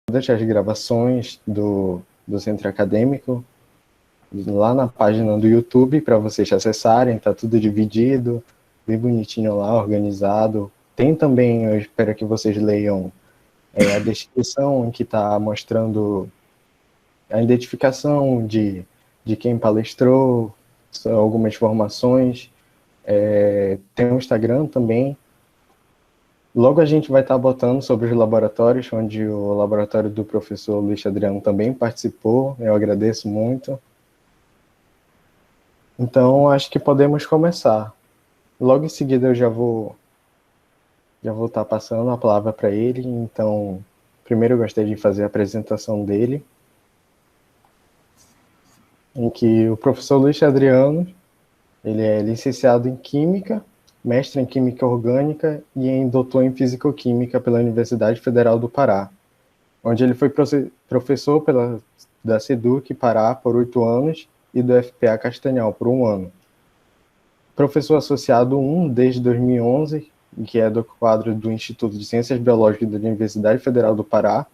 todas as gravações do centro acadêmico lá na página do YouTube para vocês acessarem, tá tudo dividido, bem bonitinho lá, organizado. Tem também, eu espero que vocês leiam a descrição em que está mostrando a identificação de quem palestrou, algumas informações. Tem um Instagram também. Logo a gente vai estar botando sobre os laboratórios, onde o laboratório do professor Luiz Adriano também participou. Eu agradeço muito. Então, acho que podemos começar. Logo em seguida eu já vou estar passando a palavra para ele. Então, primeiro eu gostaria de fazer a apresentação dele, em que o professor Luiz Adriano, ele é licenciado em Química, mestre em Química Orgânica e em doutor em Fisicoquímica pela Universidade Federal do Pará, onde ele foi professor da SEDUC Pará por 8 anos e do FPA Castanhal por 1 ano. Professor associado 1 desde 2011, que é do quadro do Instituto de Ciências Biológicas da Universidade Federal do Pará,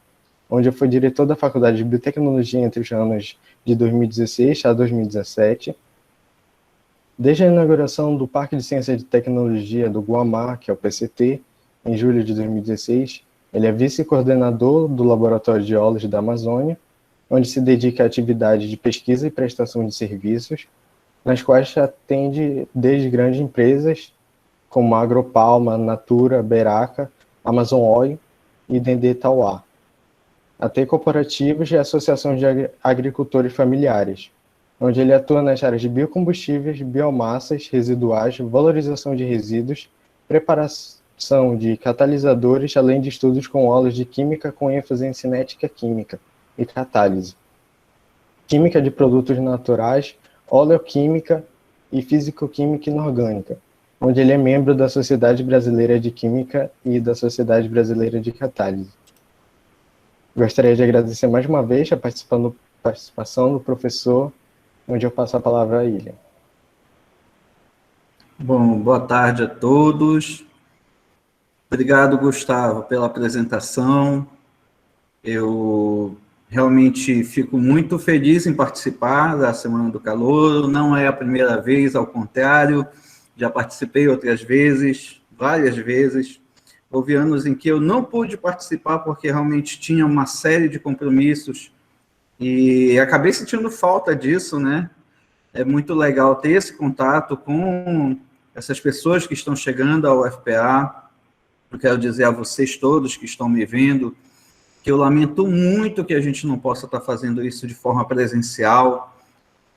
onde foi diretor da Faculdade de Biotecnologia entre os anos de 2016 a 2017. Desde a inauguração do Parque de Ciência e Tecnologia do Guamá, que é o PCT, em julho de 2016, ele é vice-coordenador do Laboratório de Geólogos da Amazônia, onde se dedica à atividade de pesquisa e prestação de serviços, nas quais atende desde grandes empresas, como Agropalma, Natura, Beraca, Amazon Oil e Dendê Tauá, até cooperativas e associações de agricultores familiares, onde ele atua nas áreas de biocombustíveis, biomassas, residuais, valorização de resíduos, preparação de catalisadores, além de estudos com óleos de química com ênfase em cinética química e catálise, química de produtos naturais, oleoquímica e fisicoquímica inorgânica, onde ele é membro da Sociedade Brasileira de Química e da Sociedade Brasileira de Catálise. Gostaria de agradecer mais uma vez a participação do professor, onde eu passo a palavra a ele. Bom, boa tarde a todos. Obrigado, Gustavo, pela apresentação. Eu realmente fico muito feliz em participar da Semana do Calouro. Não é a primeira vez, ao contrário, já participei outras vezes, várias vezes. Houve anos em que eu não pude participar porque realmente tinha uma série de compromissos e acabei sentindo falta disso, né? É muito legal ter esse contato com essas pessoas que estão chegando ao FPA. Eu quero dizer a vocês todos que estão me vendo que eu lamento muito que a gente não possa estar fazendo isso de forma presencial.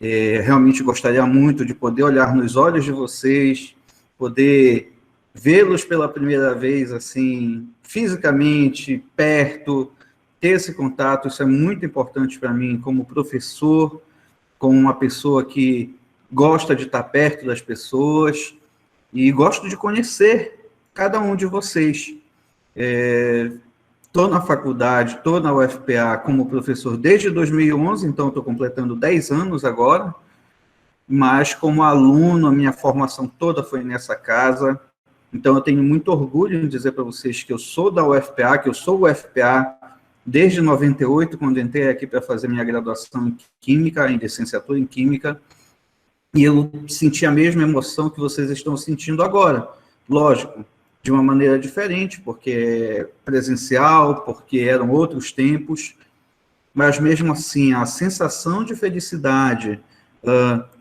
Realmente gostaria muito de poder olhar nos olhos de vocês, poder vê-los pela primeira vez, assim, fisicamente, perto, ter esse contato. Isso é muito importante para mim como professor, como uma pessoa que gosta de estar perto das pessoas e gosto de conhecer cada um de vocês. Estou na faculdade, estou na UFPA como professor desde 2011, então estou completando 10 anos agora, mas como aluno, a minha formação toda foi nessa casa, então eu tenho muito orgulho em dizer para vocês que eu sou da UFPA, que eu sou UFPA desde 98, quando entrei aqui para fazer minha graduação em Química, em licenciatura em Química, e eu senti a mesma emoção que vocês estão sentindo agora. Lógico, de uma maneira diferente, porque é presencial, porque eram outros tempos, mas mesmo assim, a sensação de felicidade,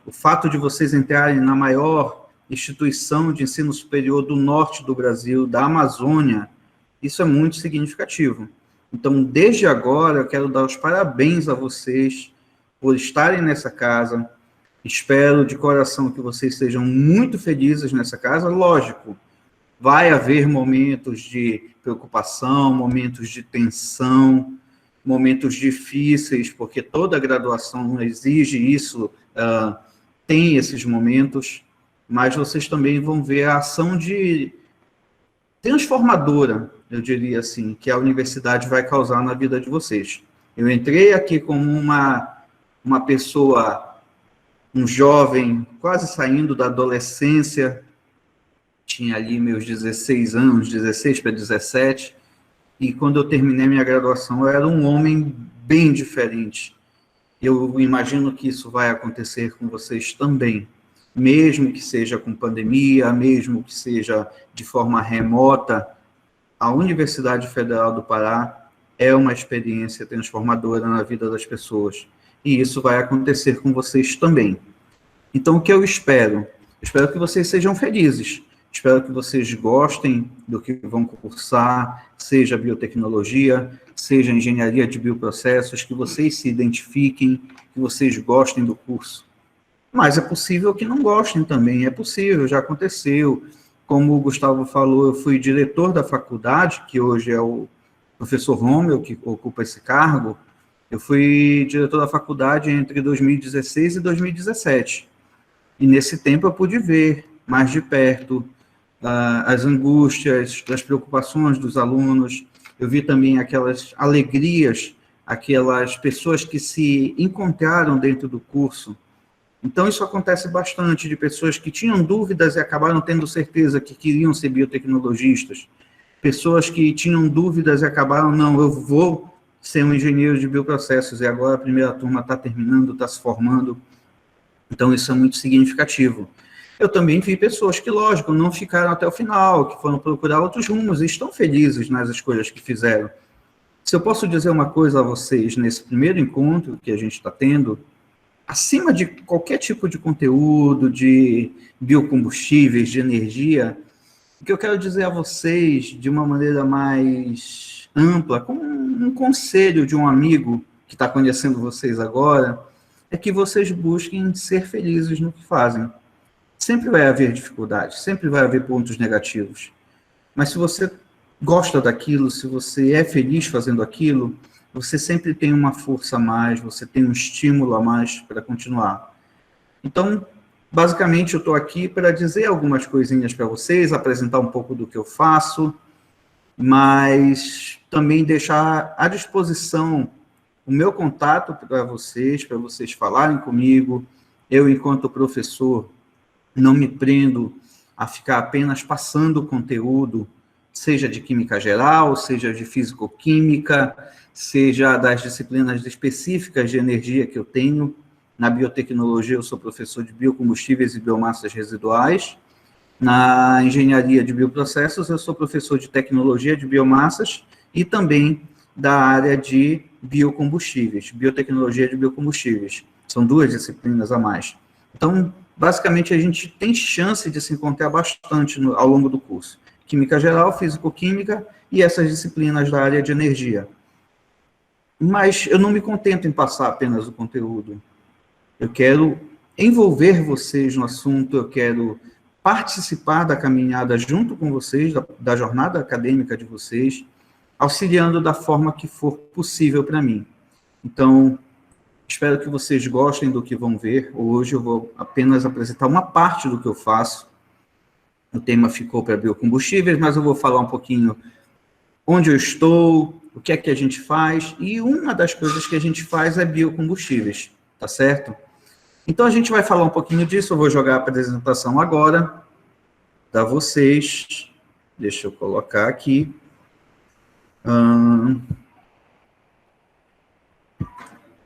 o fato de vocês entrarem na maior instituição de ensino superior do norte do Brasil, da Amazônia, isso é muito significativo. Então, desde agora, eu quero dar os parabéns a vocês por estarem nessa casa. Espero de coração que vocês sejam muito felizes nessa casa. Lógico, vai haver momentos de preocupação, momentos de tensão, momentos difíceis, porque toda graduação exige isso, tem esses momentos, mas vocês também vão ver a ação de transformadora, eu diria assim, que a universidade vai causar na vida de vocês. Eu entrei aqui como uma pessoa, um jovem, quase saindo da adolescência, tinha ali meus 16 anos, 16 para 17, e quando eu terminei minha graduação, eu era um homem bem diferente. Eu imagino que isso vai acontecer com vocês também, mesmo que seja com pandemia, mesmo que seja de forma remota. A Universidade Federal do Pará é uma experiência transformadora na vida das pessoas, e isso vai acontecer com vocês também. Então, o que eu espero? Espero que vocês sejam felizes, espero que vocês gostem do que vão cursar, seja biotecnologia, seja engenharia de bioprocessos, que vocês se identifiquem, que vocês gostem do curso. Mas é possível que não gostem também, é possível, já aconteceu. Como o Gustavo falou, eu fui diretor da faculdade, que hoje é o professor Rômel, que ocupa esse cargo. Eu fui diretor da faculdade entre 2016 e 2017. E nesse tempo eu pude ver mais de perto as angústias, as preocupações dos alunos. Eu vi também aquelas alegrias, aquelas pessoas que se encontraram dentro do curso. Então, isso acontece bastante, de pessoas que tinham dúvidas e acabaram tendo certeza que queriam ser biotecnologistas. Pessoas que tinham dúvidas e acabaram, não, eu vou ser um engenheiro de bioprocessos, e agora a primeira turma está terminando, está se formando. Então, isso é muito significativo. Eu também vi pessoas que, lógico, não ficaram até o final, que foram procurar outros rumos e estão felizes nas escolhas que fizeram. Se eu posso dizer uma coisa a vocês, nesse primeiro encontro que a gente está tendo, acima de qualquer tipo de conteúdo, de biocombustíveis, de energia, o que eu quero dizer a vocês, de uma maneira mais ampla, como um conselho de um amigo que está conhecendo vocês agora, é que vocês busquem ser felizes no que fazem. Sempre vai haver dificuldade, sempre vai haver pontos negativos. Mas se você gosta daquilo, se você é feliz fazendo aquilo, você sempre tem uma força a mais, você tem um estímulo a mais para continuar. Então, basicamente, eu estou aqui para dizer algumas coisinhas para vocês, apresentar um pouco do que eu faço, mas também deixar à disposição o meu contato para vocês falarem comigo. Eu, enquanto professor, não me prendo a ficar apenas passando conteúdo, seja de química geral, seja de físico-química, seja das disciplinas específicas de energia que eu tenho. Na biotecnologia, eu sou professor de biocombustíveis e biomassas residuais. Na engenharia de bioprocessos, eu sou professor de tecnologia de biomassas e também da área de biocombustíveis, biotecnologia de biocombustíveis. São 2 disciplinas a mais. Então, basicamente, a gente tem chance de se encontrar bastante ao longo do curso. Química geral, físico-química e essas disciplinas da área de energia. Mas eu não me contento em passar apenas o conteúdo. Eu quero envolver vocês no assunto, eu quero participar da caminhada junto com vocês, da jornada acadêmica de vocês, auxiliando da forma que for possível para mim. Então, espero que vocês gostem do que vão ver. Hoje eu vou apenas apresentar uma parte do que eu faço. O tema ficou para biocombustíveis, mas eu vou falar um pouquinho onde eu estou, o que é que a gente faz, e uma das coisas que a gente faz é biocombustíveis, tá certo? Então, a gente vai falar um pouquinho disso, eu vou jogar a apresentação agora para vocês. Deixa eu colocar aqui.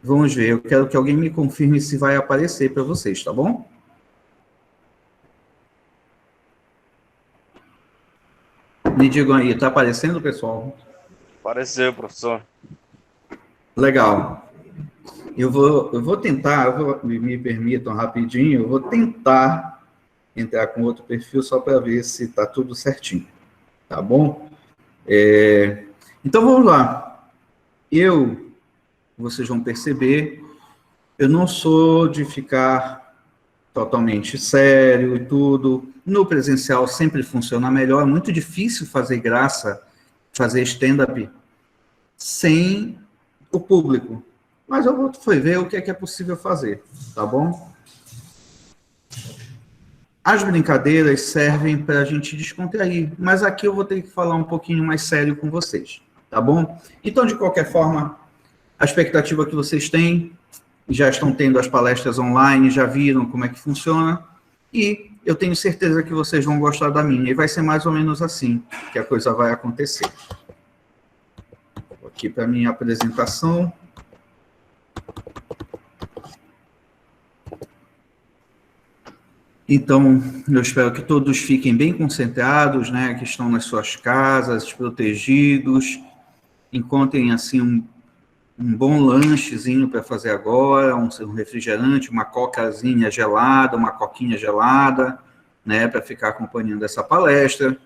Vamos ver, eu quero que alguém me confirme se vai aparecer para vocês, tá bom? Me digam aí, está aparecendo, pessoal? Apareceu, professor. Legal. Eu vou tentar, me permitam rapidinho, eu vou tentar entrar com outro perfil só para ver se está tudo certinho, tá bom? Então, vamos lá. Vocês vão perceber, eu não sou de ficar totalmente sério e tudo. No presencial sempre funciona melhor, é muito difícil fazer graça, fazer stand-up sem o público. Mas eu vou ver o que é possível fazer, tá bom? As brincadeiras servem para a gente descontrair, mas aqui eu vou ter que falar um pouquinho mais sério com vocês, tá bom? Então, de qualquer forma, a expectativa que vocês têm, já estão tendo as palestras online, já viram como é que funciona, e eu tenho certeza que vocês vão gostar da minha, e vai ser mais ou menos assim que a coisa vai acontecer. aqui para minha apresentação. Então, eu espero que todos fiquem bem concentrados, né, que estão nas suas casas, protegidos, encontrem, assim, um bom lanchezinho para fazer agora, um refrigerante, uma cocazinha gelada, uma coquinha gelada, né, para ficar acompanhando essa palestra.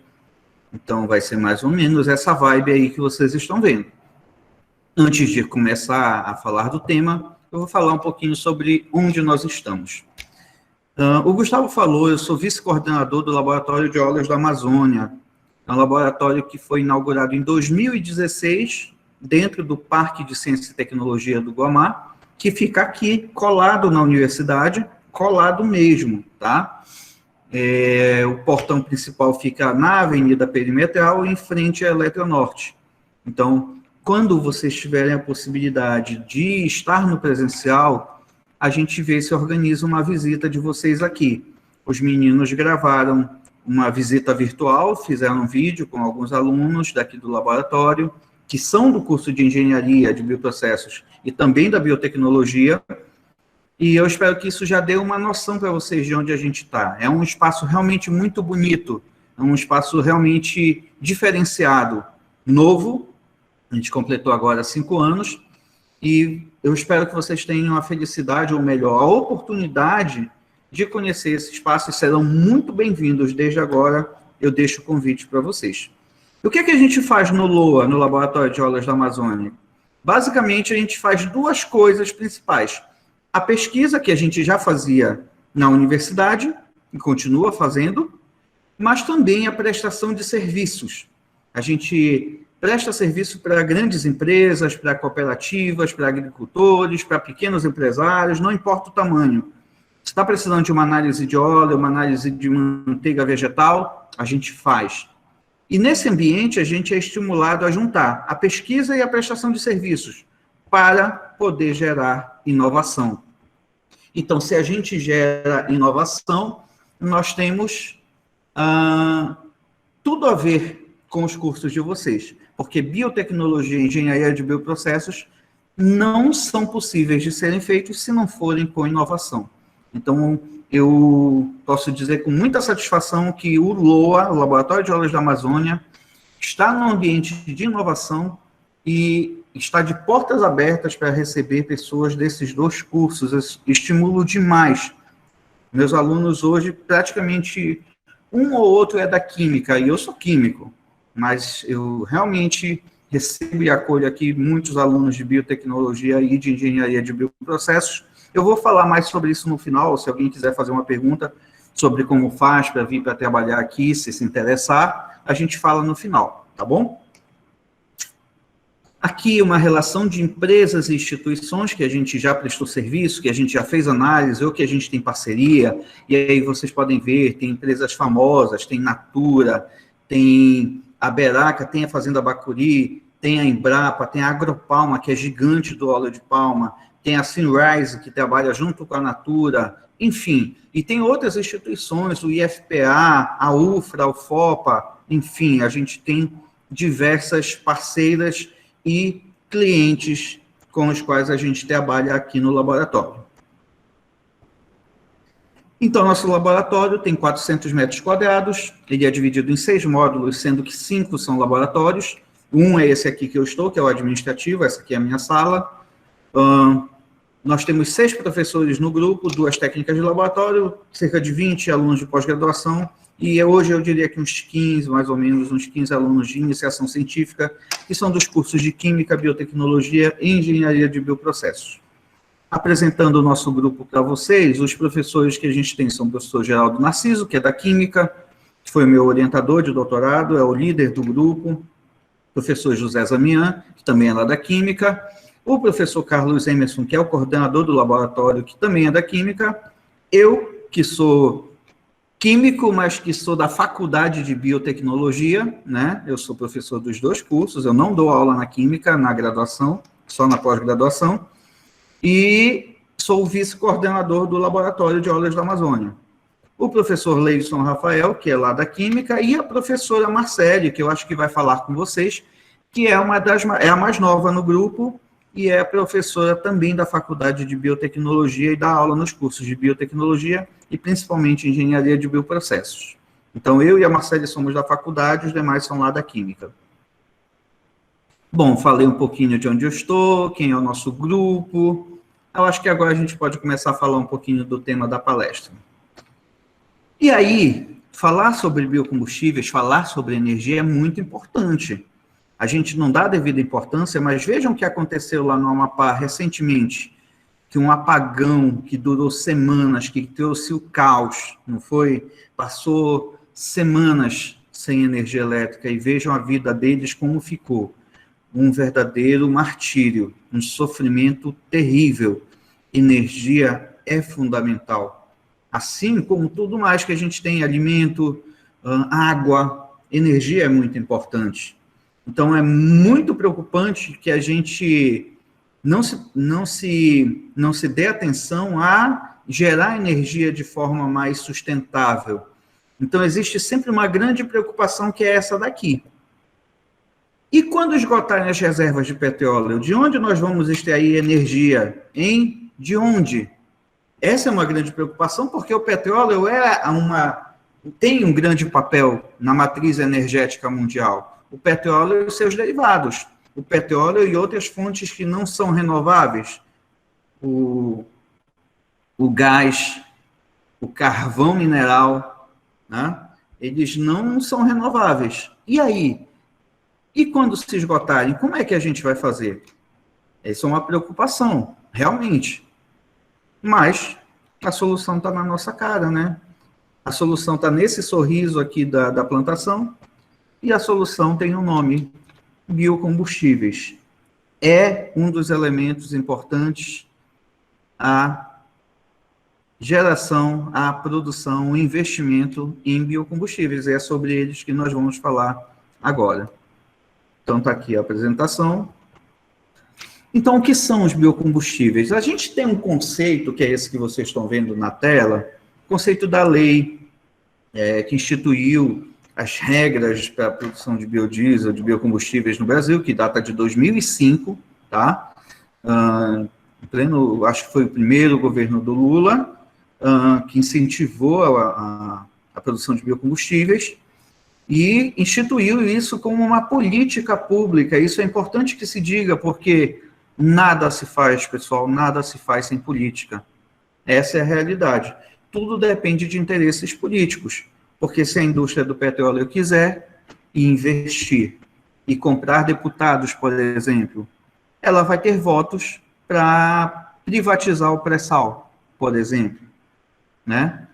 Então, vai ser mais ou menos essa vibe aí que vocês estão vendo. Antes de começar a falar do tema, eu vou falar um pouquinho sobre onde nós estamos. O Gustavo falou, eu sou vice-coordenador do Laboratório de Óleos da Amazônia. É um laboratório que foi inaugurado em 2016, dentro do Parque de Ciência e Tecnologia do Guamá, que fica aqui, colado na universidade, colado mesmo, tá? O portão principal fica na Avenida Perimetral, em frente à Eletronorte. Então, quando vocês tiverem a possibilidade de estar no presencial, a gente vê se organiza uma visita de vocês aqui. Os meninos gravaram uma visita virtual, fizeram um vídeo com alguns alunos daqui do laboratório, que são do curso de Engenharia de Bioprocessos e também da Biotecnologia, e eu espero que isso já dê uma noção para vocês de onde a gente está. É um espaço realmente muito bonito, é um espaço realmente diferenciado, novo, a gente completou agora 5 anos, e eu espero que vocês tenham a felicidade, ou melhor, a oportunidade de conhecer esse espaço e serão muito bem-vindos. Desde agora, eu deixo o convite para vocês. E o que é que a gente faz no LOA, no Laboratório de Óleos da Amazônia? Basicamente, a gente faz 2 coisas principais. A pesquisa, que a gente já fazia na universidade, e continua fazendo, mas também a prestação de serviços. A gente presta serviço para grandes empresas, para cooperativas, para agricultores, para pequenos empresários, não importa o tamanho. Se está precisando de uma análise de óleo, uma análise de manteiga vegetal, a gente faz. E nesse ambiente, a gente é estimulado a juntar a pesquisa e a prestação de serviços para poder gerar inovação. Então, se a gente gera inovação, nós temos tudo a ver com os cursos de vocês, porque biotecnologia e engenharia de bioprocessos não são possíveis de serem feitos se não forem com inovação. Então, eu posso dizer com muita satisfação que o LOA, o Laboratório de Óleos da Amazônia, está num ambiente de inovação e está de portas abertas para receber pessoas desses 2 cursos. Eu estimulo demais. Meus alunos hoje, praticamente, um ou outro é da química, e eu sou químico, mas eu realmente recebo e acolho aqui muitos alunos de biotecnologia e de engenharia de bioprocessos. Eu vou falar mais sobre isso no final, se alguém quiser fazer uma pergunta sobre como faz para vir para trabalhar aqui, se interessar, a gente fala no final, tá bom? Aqui uma relação de empresas e instituições que a gente já prestou serviço, que a gente já fez análise, ou que a gente tem parceria, e aí vocês podem ver, tem empresas famosas, tem Natura, tem a Beraca, tem a Fazenda Bacuri, tem a Embrapa, tem a Agropalma, que é gigante do óleo de palma, tem a Sunrise, que trabalha junto com a Natura, enfim, e tem outras instituições, o IFPA, a UFRA, a UFOPA, enfim, a gente tem diversas parceiras e clientes com os quais a gente trabalha aqui no laboratório. Então, nosso laboratório tem 400 metros quadrados, ele é dividido em 6 módulos, sendo que 5 são laboratórios. Um é esse aqui que eu estou, que é o administrativo, essa aqui é a minha sala. Nós temos 6 professores no grupo, 2 técnicas de laboratório, cerca de 20 alunos de pós-graduação, e hoje eu diria que uns 15, mais ou menos, uns 15 alunos de iniciação científica, que são dos cursos de Química, Biotecnologia e Engenharia de Bioprocessos. Apresentando o nosso grupo para vocês, os professores que a gente tem são o professor Geraldo Narciso, que é da Química, que foi meu orientador de doutorado, é o líder do grupo, o professor José Zamian, que também é lá da Química, o professor Carlos Emerson, que é o coordenador do laboratório, que também é da Química, eu, que sou químico, mas que sou da Faculdade de Biotecnologia, né? Eu sou professor dos 2 cursos, eu não dou aula na Química, na graduação, só na pós-graduação, e sou o vice-coordenador do Laboratório de Óleos da Amazônia. O professor Leison Rafael, que é lá da Química, e a professora Marcele, que eu acho que vai falar com vocês, que é a mais nova no grupo e é professora também da Faculdade de Biotecnologia e dá aula nos cursos de Biotecnologia e principalmente Engenharia de Bioprocessos. Então, eu e a Marcele somos da faculdade, os demais são lá da Química. Bom, falei um pouquinho de onde eu estou, quem é o nosso grupo. Eu acho que agora a gente pode começar a falar um pouquinho do tema da palestra. E aí, falar sobre biocombustíveis, falar sobre energia é muito importante. A gente não dá devida importância, mas vejam o que aconteceu lá no Amapá recentemente, que um apagão que durou semanas, que trouxe o caos, não foi? Passou semanas sem energia elétrica e vejam a vida deles como ficou. Um verdadeiro martírio, um sofrimento terrível. Energia é fundamental. Assim como tudo mais que a gente tem, alimento, água, energia é muito importante. Então, é muito preocupante que a gente não se dê atenção a gerar energia de forma mais sustentável. Então, existe sempre uma grande preocupação que é essa daqui. E quando esgotarem as reservas de petróleo, de onde nós vamos extrair energia? De onde? Essa é uma grande preocupação, porque o petróleo tem um grande papel na matriz energética mundial. O petróleo e os seus derivados. O petróleo e outras fontes que não são renováveis. O gás, o carvão mineral, né? Eles não são renováveis. E aí? E quando se esgotarem, como é que a gente vai fazer? Essa é uma preocupação, realmente. Mas a solução está na nossa cara, né? A solução está nesse sorriso aqui da plantação e a solução tem um nome, biocombustíveis. É um dos elementos importantes a geração, a produção, o investimento em biocombustíveis. É sobre eles que nós vamos falar agora. Então, está aqui a apresentação. Então, o que são os biocombustíveis? A gente tem um conceito, que é esse que vocês estão vendo na tela, conceito da lei, que instituiu as regras para a produção de biodiesel, de biocombustíveis no Brasil, que data de 2005, tá? Acho que foi o primeiro governo do Lula, que incentivou a produção de biocombustíveis, e instituiu isso como uma política pública. Isso é importante que se diga, porque nada se faz, pessoal, nada se faz sem política. Essa é a realidade. Tudo depende de interesses políticos, porque se a indústria do petróleo quiser investir e comprar deputados, por exemplo, ela vai ter votos para privatizar o pré-sal, por exemplo, né?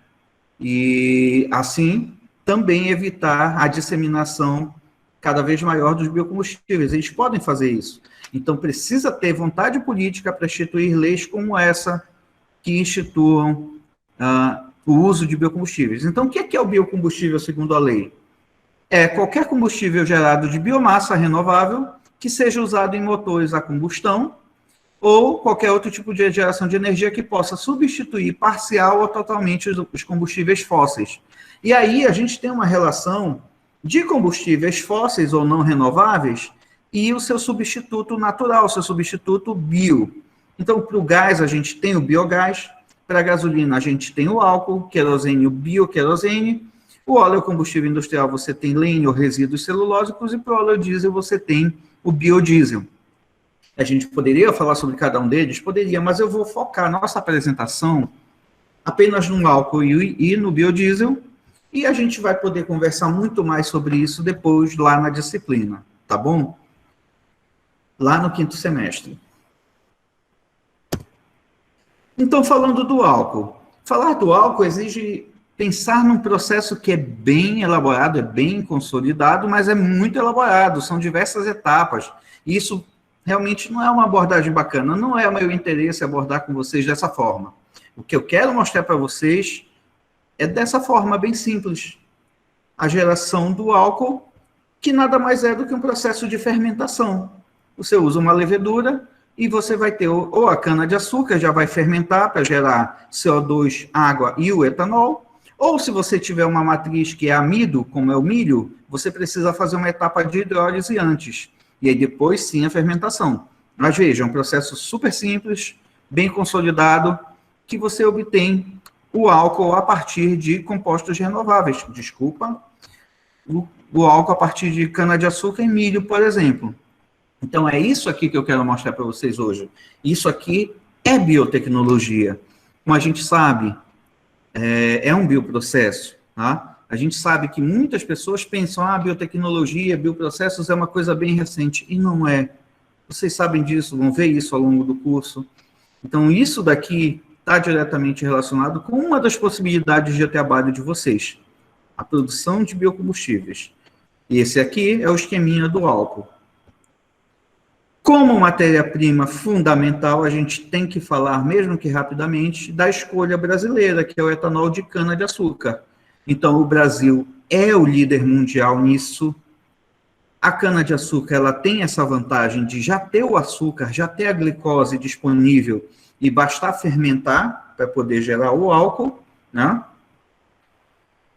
E assim também evitar a disseminação cada vez maior dos biocombustíveis. Eles podem fazer isso. Então, precisa ter vontade política para instituir leis como essa, que instituam o uso de biocombustíveis. Então, o que é o biocombustível segundo a lei? É qualquer combustível gerado de biomassa renovável que seja usado em motores a combustão ou qualquer outro tipo de geração de energia que possa substituir parcial ou totalmente os combustíveis fósseis. E aí a gente tem uma relação de combustíveis fósseis ou não renováveis e o seu substituto natural, o seu substituto bio. Então, para o gás, a gente tem o biogás, para a gasolina, a gente tem o álcool, querosene, o bioquerosene, o óleo combustível industrial, você tem lenha ou resíduos celulósicos, e para o óleo diesel, você tem o biodiesel. A gente poderia falar sobre cada um deles? Poderia, mas eu vou focar a nossa apresentação apenas no álcool e no biodiesel, e a gente vai poder conversar muito mais sobre isso depois lá na disciplina, tá bom? Lá no 5º semestre. Então, falando do álcool. Falar do álcool exige pensar num processo que é bem elaborado, é bem consolidado, mas é muito elaborado, são diversas etapas. Isso realmente não é uma abordagem bacana, não é o meu interesse abordar com vocês dessa forma. O que eu quero mostrar para vocês é dessa forma bem simples. A geração do álcool, que nada mais é do que um processo de fermentação. Você usa uma levedura e você vai ter ou a cana-de-açúcar, já vai fermentar para gerar CO2, água e o etanol, ou se você tiver uma matriz que é amido, como é o milho, você precisa fazer uma etapa de hidrólise antes. e aí depois sim a fermentação. Mas veja, é um processo super simples, bem consolidado, que você obtém o álcool a partir de compostos renováveis. Desculpa, o álcool a partir de cana-de-açúcar e milho, por exemplo. Então, é isso aqui que eu quero mostrar para vocês hoje. Isso aqui é biotecnologia. Como a gente sabe, é um bioprocesso, tá? A gente sabe que muitas pessoas pensam, biotecnologia, bioprocessos é uma coisa bem recente, e não é. Vocês sabem disso, vão ver isso ao longo do curso. Então, isso daqui está diretamente relacionado com uma das possibilidades de trabalho de vocês, a produção de biocombustíveis. E esse aqui é o esqueminha do álcool. Como matéria-prima fundamental, a gente tem que falar, mesmo que rapidamente, da escolha brasileira, que é o etanol de cana-de-açúcar. Então, o Brasil é o líder mundial nisso. A cana-de-açúcar, ela tem essa vantagem de já ter o açúcar, já ter a glicose disponível e bastar fermentar para poder gerar o álcool, né?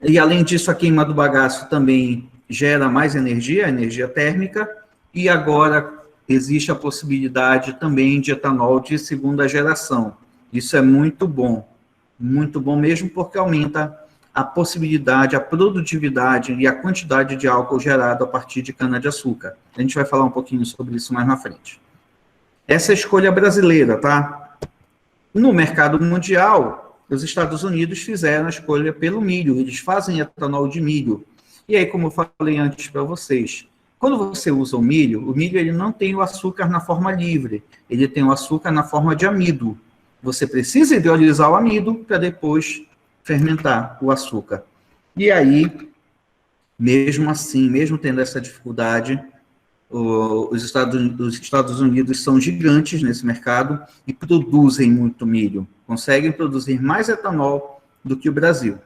E, além disso, a queima do bagaço também gera mais energia, energia térmica, e agora existe a possibilidade também de etanol de segunda geração. Isso é muito bom mesmo, porque aumenta a possibilidade, a produtividade e a quantidade de álcool gerado a partir de cana-de-açúcar. A gente vai falar um pouquinho sobre isso mais na frente. Essa é a escolha brasileira, tá? No mercado mundial, os Estados Unidos fizeram a escolha pelo milho, eles fazem etanol de milho. E aí, como eu falei antes para vocês, quando você usa o milho ele não tem o açúcar na forma livre, ele tem o açúcar na forma de amido. Você precisa hidrolisar o amido para depois fermentar o açúcar. E aí, mesmo assim, mesmo tendo essa dificuldade, os Estados Unidos são gigantes nesse mercado e produzem muito milho, conseguem produzir mais etanol do que o Brasil.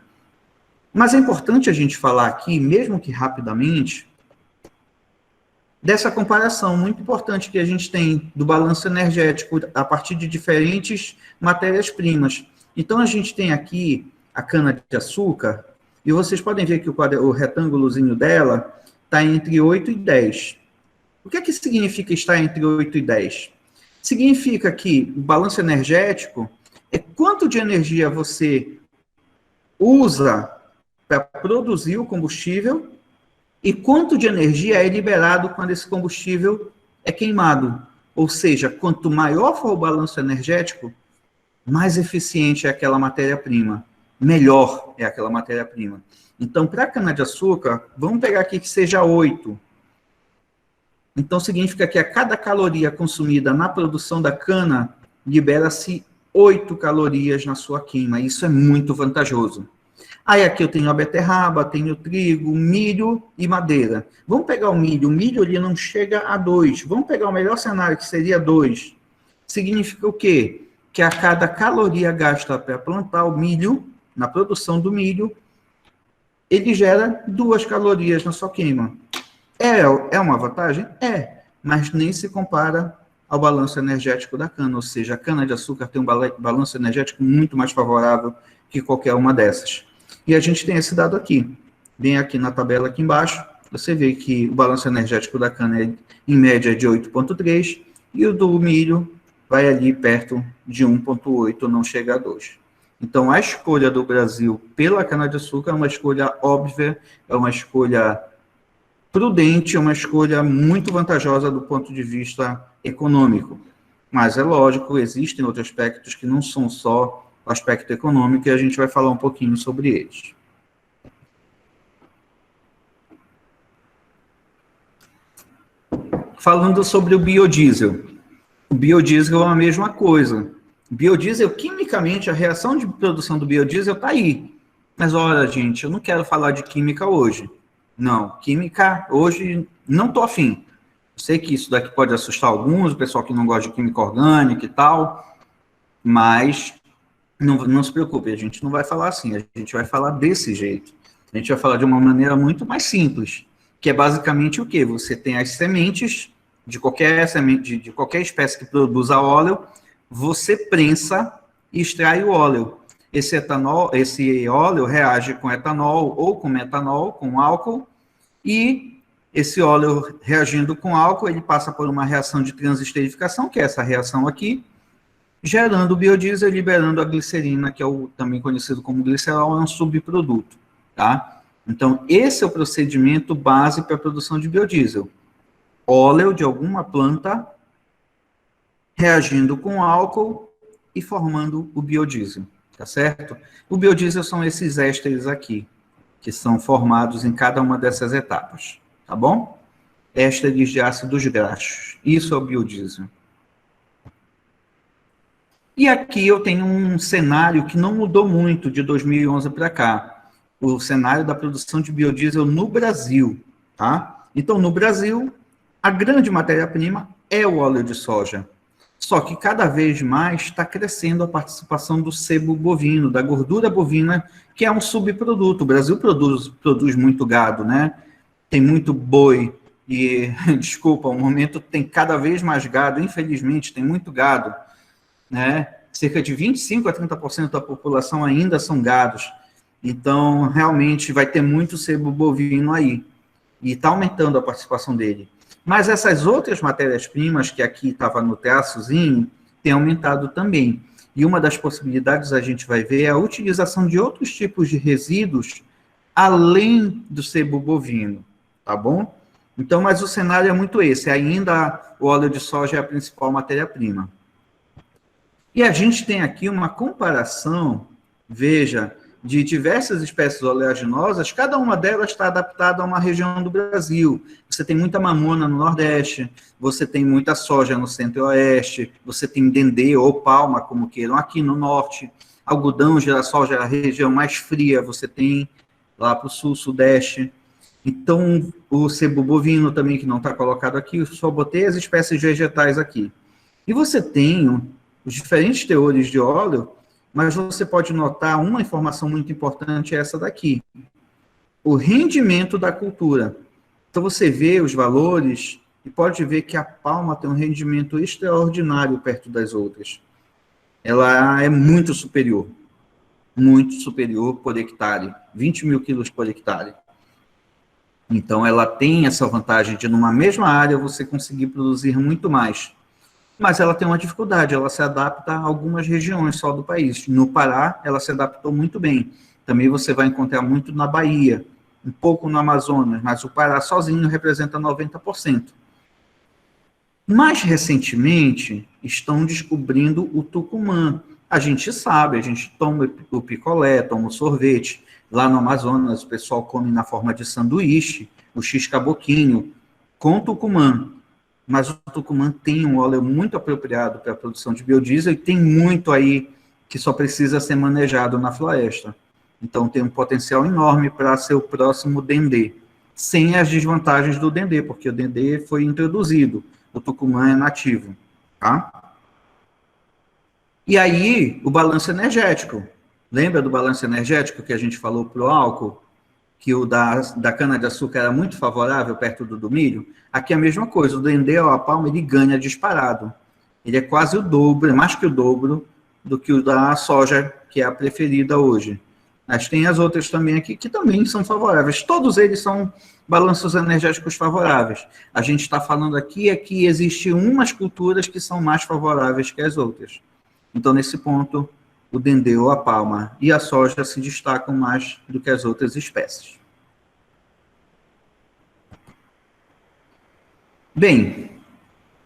Mas é importante a gente falar aqui, mesmo que rapidamente, dessa comparação muito importante que a gente tem do balanço energético a partir de diferentes matérias-primas. Então, a gente tem aqui a cana-de-açúcar, e vocês podem ver que o retângulozinho dela está entre 8 e 10. O que é que significa estar entre 8 e 10? Significa que o balanço energético é quanto de energia você usa para produzir o combustível e quanto de energia é liberado quando esse combustível é queimado. Ou seja, quanto maior for o balanço energético, mais eficiente é aquela matéria-prima, melhor é aquela matéria-prima. Então, para a cana-de-açúcar, vamos pegar aqui que seja 8. Então, significa que a cada caloria consumida na produção da cana, libera-se 8 calorias na sua queima. Isso é muito vantajoso. Aí aqui eu tenho a beterraba, tenho trigo, milho e madeira. Vamos pegar o milho ele não chega a 2. Vamos pegar o melhor cenário, que seria 2. Significa o quê? Que a cada caloria gasta para plantar o milho, na produção do milho, ele gera 2 calorias na sua queima. É uma vantagem? É, mas nem se compara ao balanço energético da cana, ou seja, a cana-de-açúcar tem um balanço energético muito mais favorável que qualquer uma dessas. E a gente tem esse dado aqui, bem aqui na tabela aqui embaixo, você vê que o balanço energético da cana é, em média, de 8,3, e o do milho vai ali perto de 1,8, não chega a 2. Então, a escolha do Brasil pela cana-de-açúcar é uma escolha óbvia, é uma escolha prudente, é uma escolha muito vantajosa do ponto de vista econômico. Mas é lógico, existem outros aspectos que não são só o aspecto econômico, e a gente vai falar um pouquinho sobre eles. Falando sobre o biodiesel. O biodiesel é a mesma coisa. O biodiesel, quimicamente, a reação de produção do biodiesel está aí. Mas, olha, gente, eu não quero falar de química hoje. Não, química, hoje, não estou afim. Eu sei que isso daqui pode assustar alguns, o pessoal que não gosta de química orgânica e tal, mas não se preocupe, a gente não vai falar assim, a gente vai falar desse jeito. A gente vai falar de uma maneira muito mais simples, que é basicamente o quê? Você tem as sementes de qualquer espécie que produza óleo, você prensa e extrai o óleo. Esse óleo reage com etanol ou com metanol, com álcool, e Esse óleo reagindo com álcool, ele passa por uma reação de transesterificação, que é essa reação aqui, gerando o biodiesel e liberando a glicerina, que é o também conhecido como glicerol, é um subproduto, tá? Então, esse é o procedimento base para a produção de biodiesel. Óleo de alguma planta reagindo com álcool e formando o biodiesel, tá certo? O biodiesel são esses ésteres aqui, que são formados em cada uma dessas etapas, tá bom? Ésteres de ácidos graxos. Isso é o biodiesel. E aqui eu tenho um cenário que não mudou muito de 2011 para cá. O cenário da produção de biodiesel no Brasil, tá? Então, no Brasil, a grande matéria-prima é o óleo de soja. Só que cada vez mais está crescendo a participação do sebo bovino, da gordura bovina, que é um subproduto. O Brasil produz muito gado, né? Tem muito boi e, desculpa, no momento tem cada vez mais gado, infelizmente, tem muito gado, né? Cerca de 25% a 30% da população ainda são gados. Então, realmente, vai ter muito sebo bovino aí. E está aumentando a participação dele. Mas essas outras matérias-primas, que aqui estava no traçozinho, tem aumentado também. E uma das possibilidades a gente vai ver é a utilização de outros tipos de resíduos além do sebo bovino, tá bom? Então, mas o cenário é muito esse. Ainda o óleo de soja é a principal matéria-prima. E a gente tem aqui uma comparação, veja, de diversas espécies oleaginosas, cada uma delas está adaptada a uma região do Brasil. Você tem muita mamona no Nordeste, você tem muita soja no Centro-Oeste, você tem dendê ou palma, como queiram, aqui no Norte. Algodão, girassol, já é a região mais fria, você tem lá para o Sul, Sudeste. Então, o sebo bovino também, que não está colocado aqui, eu só botei as espécies vegetais aqui. E você tem os diferentes teores de óleo, mas você pode notar uma informação muito importante, é essa daqui. O rendimento da cultura. Então, você vê os valores e pode ver que a palma tem um rendimento extraordinário perto das outras. Ela é muito superior por hectare, 20 mil quilos por hectare. Então, ela tem essa vantagem de, numa mesma área, você conseguir produzir muito mais. Mas ela tem uma dificuldade, ela se adapta a algumas regiões só do país. No Pará, ela se adaptou muito bem. Também você vai encontrar muito na Bahia, um pouco no Amazonas, mas o Pará sozinho representa 90%. Mais recentemente, estão descobrindo o Tucumã. A gente sabe, a gente toma o picolé, toma o sorvete. Lá no Amazonas, o pessoal come na forma de sanduíche, o x-caboquinho, com Tucumã. Mas o Tucumã tem um óleo muito apropriado para a produção de biodiesel e tem muito aí que só precisa ser manejado na floresta. Então, tem um potencial enorme para ser o próximo dendê, sem as desvantagens do dendê, porque o dendê foi introduzido, o Tucumã é nativo, tá? E aí, o balanço energético. Lembra do balanço energético que a gente falou para o álcool? Que o da cana-de-açúcar era muito favorável perto do milho? Aqui é a mesma coisa, o dendê ou a palma, ele ganha disparado. Ele é quase o dobro, é mais que o dobro do que o da soja, que é a preferida hoje. Mas tem as outras também aqui que também são favoráveis. Todos eles são balanços energéticos favoráveis. A gente está falando aqui é que existem umas culturas que são mais favoráveis que as outras. Então, nesse ponto, o dendê ou a palma e a soja se destacam mais do que as outras espécies. Bem,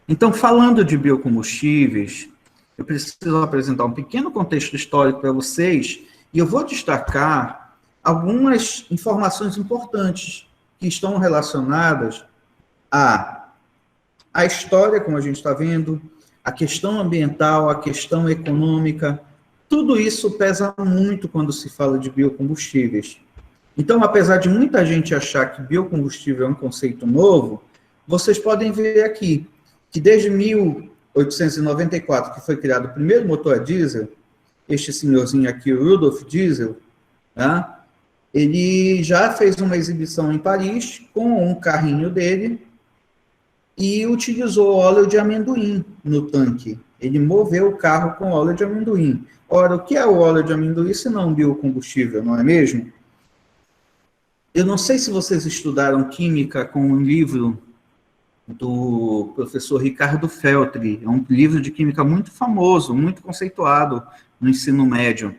então, falando de biocombustíveis, eu preciso apresentar um pequeno contexto histórico para vocês e eu vou destacar algumas informações importantes que estão relacionadas à história, como a gente está vendo, a questão ambiental, a questão econômica. Tudo isso pesa muito quando se fala de biocombustíveis. Então, apesar de muita gente achar que biocombustível é um conceito novo, vocês podem ver aqui que desde 1894, que foi criado o primeiro motor a diesel, este senhorzinho aqui, o Rudolf Diesel, tá? Ele já fez uma exibição em Paris com um carrinho dele e utilizou óleo de amendoim no tanque. Ele moveu o carro com óleo de amendoim. Ora, o que é o óleo de amendoim se não um biocombustível, não é mesmo? Eu não sei se vocês estudaram química com um livro do professor Ricardo Feltri. É um livro de química muito famoso, muito conceituado no ensino médio.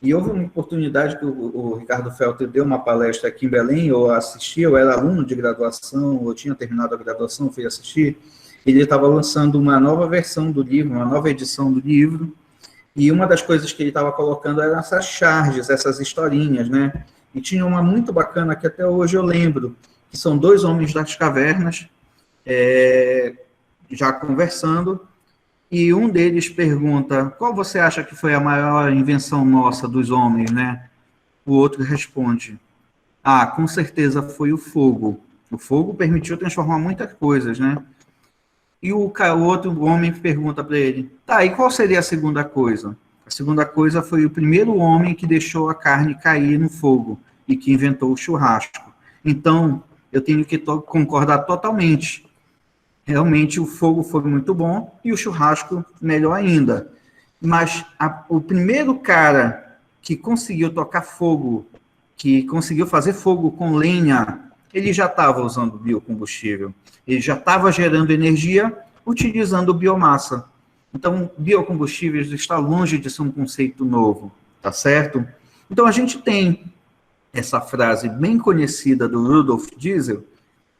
E houve uma oportunidade que o Ricardo Feltri deu uma palestra aqui em Belém, eu assisti, eu era aluno de graduação, eu tinha terminado a graduação, fui assistir. Ele estava lançando uma nova versão do livro, uma nova edição do livro, e uma das coisas que ele estava colocando eram essas charges, essas historinhas, né? E tinha uma muito bacana que até hoje eu lembro, que são dois homens das cavernas, já conversando, e um deles pergunta, qual você acha que foi a maior invenção nossa dos homens, né? O outro responde, com certeza foi o fogo. O fogo permitiu transformar muitas coisas, né? E o outro homem pergunta para ele, e qual seria a segunda coisa? A segunda coisa foi o primeiro homem que deixou a carne cair no fogo e que inventou o churrasco. Então, eu tenho que concordar totalmente. Realmente, o fogo foi muito bom e o churrasco melhor ainda. Mas o primeiro cara que conseguiu tocar fogo, que conseguiu fazer fogo com lenha, ele já estava usando biocombustível. Ele já estava gerando energia utilizando biomassa. Então, biocombustíveis está longe de ser um conceito novo, tá certo? Então, a gente tem essa frase bem conhecida do Rudolf Diesel,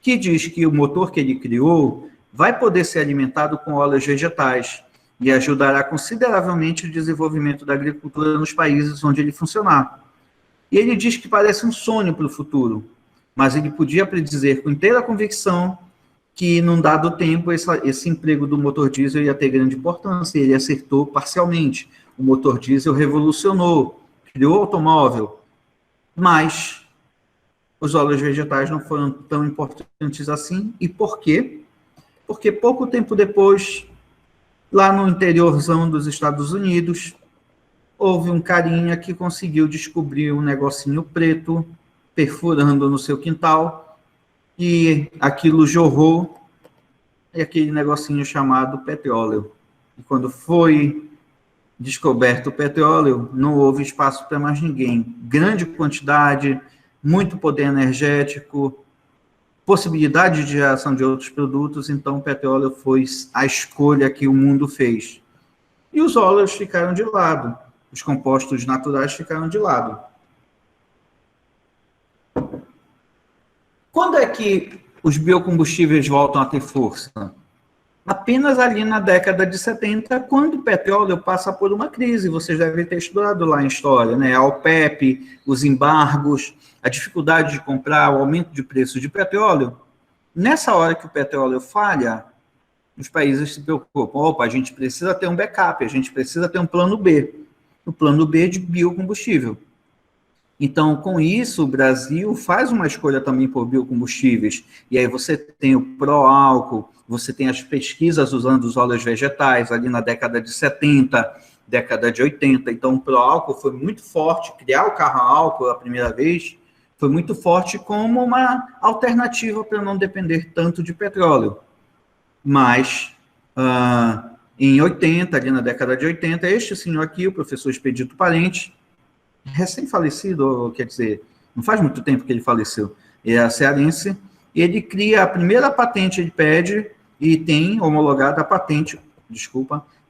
que diz que o motor que ele criou vai poder ser alimentado com óleos vegetais e ajudará consideravelmente o desenvolvimento da agricultura nos países onde ele funcionar. E ele diz que parece um sonho para o futuro, mas ele podia predizer com inteira convicção que, num dado tempo, esse emprego do motor diesel ia ter grande importância, e ele acertou parcialmente. O motor diesel revolucionou, criou o automóvel, mas os óleos vegetais não foram tão importantes assim. E por quê? Porque pouco tempo depois, lá no interiorzão dos Estados Unidos, houve um carinha que conseguiu descobrir um negocinho preto, perfurando no seu quintal, e aquilo jorrou, e aquele negocinho chamado petróleo. E quando foi descoberto o petróleo, não houve espaço para mais ninguém. Grande quantidade, muito poder energético, possibilidade de geração de outros produtos, então o petróleo foi a escolha que o mundo fez. E os óleos ficaram de lado, os compostos naturais ficaram de lado. Quando é que os biocombustíveis voltam a ter força? Apenas ali na década de 70, quando o petróleo passa por uma crise. Vocês devem ter estudado lá em história, né? A OPEP, os embargos, a dificuldade de comprar, o aumento de preço de petróleo. Nessa hora que o petróleo falha, os países se preocupam. Opa, a gente precisa ter um backup, a gente precisa ter um plano B. O plano B de biocombustível. Então, com isso, o Brasil faz uma escolha também por biocombustíveis. E aí você tem o pró-álcool, você tem as pesquisas usando os óleos vegetais, ali na década de 70, década de 80. Então, o pró-álcool foi muito forte. Criar o carro a álcool a primeira vez foi muito forte como uma alternativa para não depender tanto de petróleo. Mas, em 80, ali na década de 80, este senhor aqui, o professor Expedito Parente, recém-falecido, quer dizer, não faz muito tempo que ele faleceu, é cearense, ele cria a primeira patente, ele pede, e tem homologada a patente,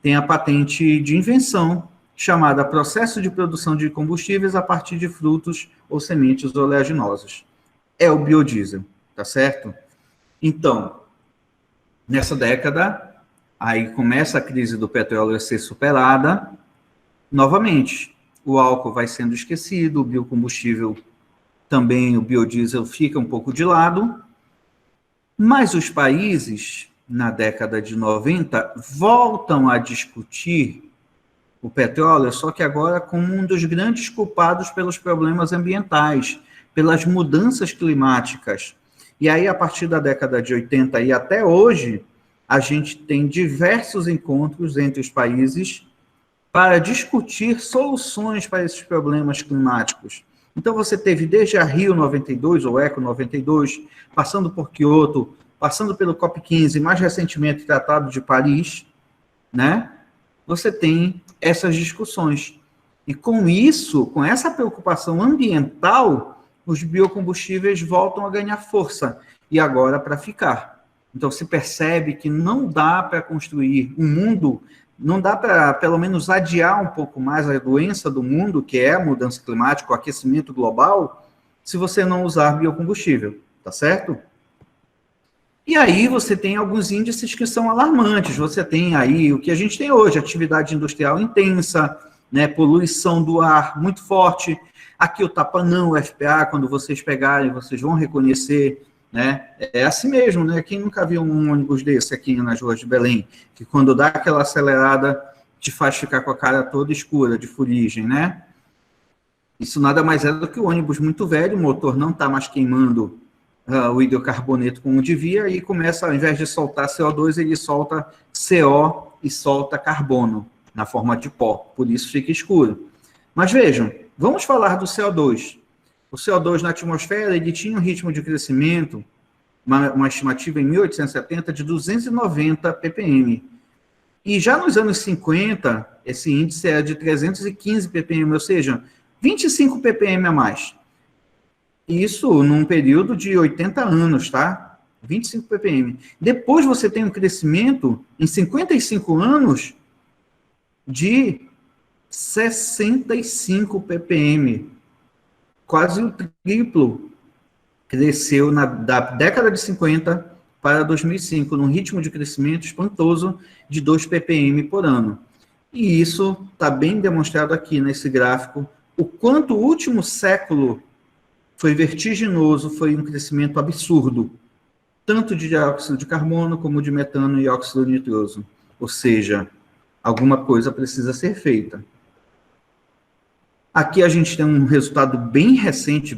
tem a patente de invenção, chamada Processo de Produção de Combustíveis a partir de frutos ou sementes oleaginosas. É o biodiesel, tá certo? Então, nessa década, aí começa a crise do petróleo a ser superada, novamente, o álcool vai sendo esquecido, o biocombustível também, o biodiesel fica um pouco de lado, mas os países, na década de 90, voltam a discutir o petróleo, só que agora como um dos grandes culpados pelos problemas ambientais, pelas mudanças climáticas. E aí, a partir da década de 80 e até hoje, a gente tem diversos encontros entre os países para discutir soluções para esses problemas climáticos. Então, você teve desde a Rio 92, ou Eco 92, passando por Kyoto, passando pelo COP15, mais recentemente Tratado de Paris, né? Você tem essas discussões. E com isso, com essa preocupação ambiental, os biocombustíveis voltam a ganhar força, e agora para ficar. Então, se percebe que não dá para construir um mundo, não dá para, pelo menos, adiar um pouco mais a doença do mundo, que é a mudança climática, o aquecimento global, se você não usar biocombustível, tá certo? E aí você tem alguns índices que são alarmantes. Você tem aí o que a gente tem hoje, atividade industrial intensa, né, poluição do ar muito forte. Aqui o Tapanã, o FPA, quando vocês pegarem, vocês vão reconhecer, né? É assim mesmo, né? Quem nunca viu um ônibus desse aqui nas ruas de Belém, que quando dá aquela acelerada te faz ficar com a cara toda escura de fuligem, né? Isso nada mais é do que o ônibus muito velho, o motor não está mais queimando o hidrocarboneto como devia, e começa, ao invés de soltar CO2, ele solta CO e solta carbono na forma de pó, por isso fica escuro. Mas vejam, vamos falar do CO2. O CO2 na atmosfera, ele tinha um ritmo de crescimento, uma estimativa em 1870 de 290 ppm. E já nos anos 50, esse índice era de 315 ppm, ou seja, 25 ppm a mais. Isso num período de 80 anos, tá? 25 ppm. Depois você tem um crescimento, em 55 anos, de 65 ppm. Quase o triplo cresceu da década de 50 para 2005, num ritmo de crescimento espantoso de 2 ppm por ano. E isso está bem demonstrado aqui nesse gráfico, o quanto o último século foi vertiginoso, foi um crescimento absurdo, tanto de dióxido de carbono como de metano e óxido nitroso. Ou seja, alguma coisa precisa ser feita. Aqui a gente tem um resultado bem recente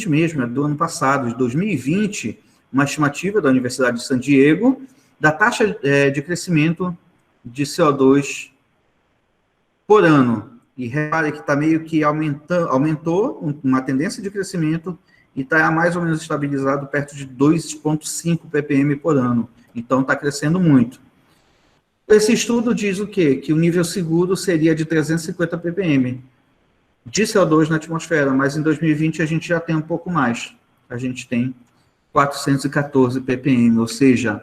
mesmo, é do ano passado, de 2020, uma estimativa da Universidade de San Diego, da taxa de crescimento de CO2 por ano. E repare que está meio que aumentou uma tendência de crescimento e está mais ou menos estabilizado perto de 2,5 ppm por ano. Então está crescendo muito. Esse estudo diz o quê? Que o nível seguro seria de 350 ppm de CO2 na atmosfera, mas em 2020 a gente já tem um pouco mais. A gente tem 414 ppm, ou seja,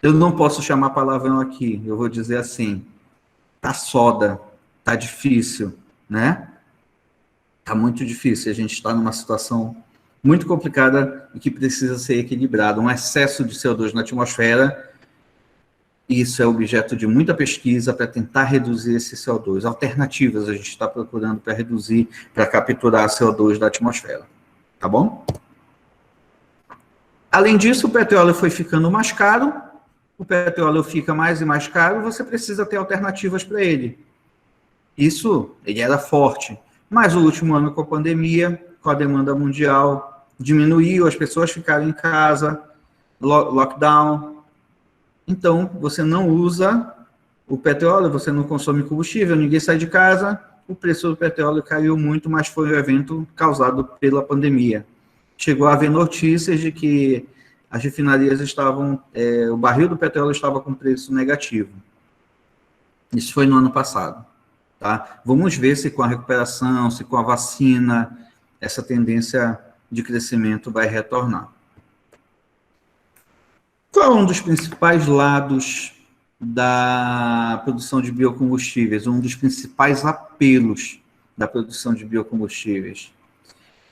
eu não posso chamar palavrão aqui, eu vou dizer assim, tá soda, tá difícil, né? Tá muito difícil, a gente está numa situação muito complicada e que precisa ser equilibrada. Um excesso de CO2 na atmosfera, isso é objeto de muita pesquisa para tentar reduzir esse CO2. Alternativas a gente está procurando para reduzir, para capturar CO2 da atmosfera, tá bom? Além disso, o petróleo foi ficando mais caro, o petróleo fica mais e mais caro, você precisa ter alternativas para ele. Isso, ele era forte, mas o último ano com a pandemia, com a demanda mundial, diminuiu, as pessoas ficaram em casa, lockdown. Então, você não usa o petróleo, você não consome combustível, ninguém sai de casa, o preço do petróleo caiu muito, mas foi um evento causado pela pandemia. Chegou a haver notícias de que as refinarias estavam, o barril do petróleo estava com preço negativo. Isso foi no ano passado. Tá? Vamos ver se com a recuperação, se com a vacina, essa tendência de crescimento vai retornar. Qual é um dos principais lados da produção de biocombustíveis? Um dos principais apelos da produção de biocombustíveis?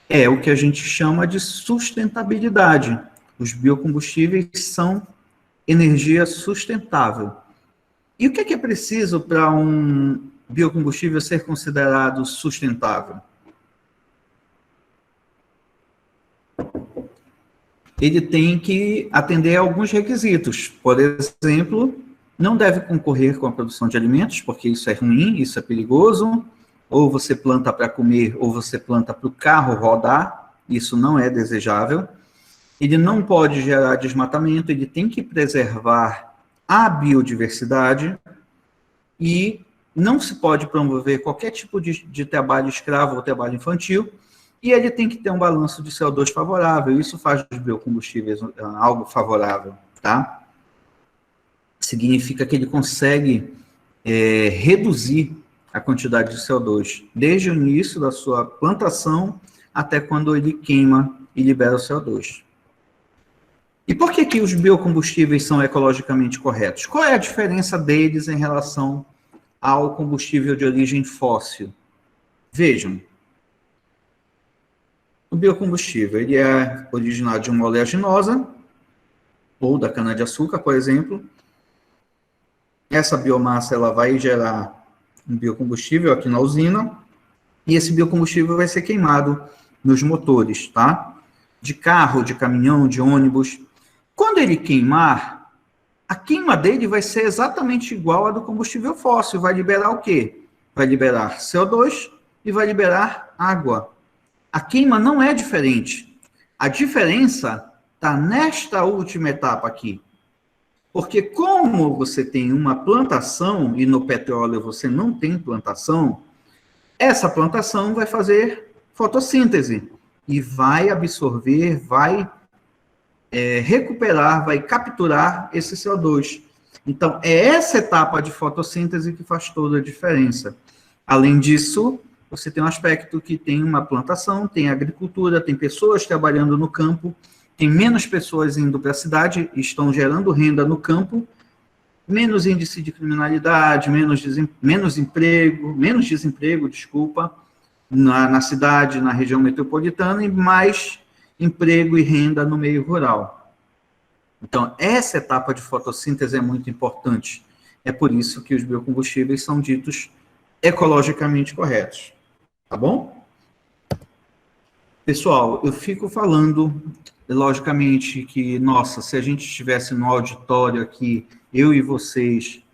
É o que a gente chama de sustentabilidade. Os biocombustíveis são energia sustentável. E o que é preciso para um biocombustível ser considerado sustentável? Ele tem que atender a alguns requisitos. Por exemplo, não deve concorrer com a produção de alimentos, porque isso é ruim, isso é perigoso. Ou você planta para comer, ou você planta para o carro rodar. Isso não é desejável. Ele não pode gerar desmatamento, ele tem que preservar a biodiversidade e não se pode promover qualquer tipo de trabalho escravo ou trabalho infantil, e ele tem que ter um balanço de CO2 favorável. Isso faz dos biocombustíveis algo favorável, tá? Significa que ele consegue reduzir a quantidade de CO2, desde o início da sua plantação até quando ele queima e libera o CO2. E por que que os biocombustíveis são ecologicamente corretos? Qual é a diferença deles em relação ao combustível de origem fóssil? Vejam, o biocombustível ele é originado de uma oleaginosa, ou da cana-de-açúcar, por exemplo. Essa biomassa ela vai gerar um biocombustível aqui na usina, e esse biocombustível vai ser queimado nos motores, tá? De carro, de caminhão, de ônibus. Quando ele queimar, a queima dele vai ser exatamente igual à do combustível fóssil. Vai liberar o quê? Vai liberar CO2 e vai liberar água. A queima não é diferente. A diferença está nesta última etapa aqui. Porque como você tem uma plantação, e no petróleo você não tem plantação, essa plantação vai fazer fotossíntese e vai absorver, vai recuperar, vai capturar esse CO2. Então, é essa etapa de fotossíntese que faz toda a diferença. Além disso, você tem um aspecto que tem uma plantação, tem agricultura, tem pessoas trabalhando no campo, tem menos pessoas indo para a cidade, estão gerando renda no campo, menos índice de criminalidade, menos desemprego, na cidade, na região metropolitana, e mais emprego e renda no meio rural. Então, essa etapa de fotossíntese é muito importante. É por isso que os biocombustíveis são ditos ecologicamente corretos. Tá bom? Pessoal, eu fico falando, logicamente, que, nossa, se a gente estivesse no auditório aqui, eu e vocês,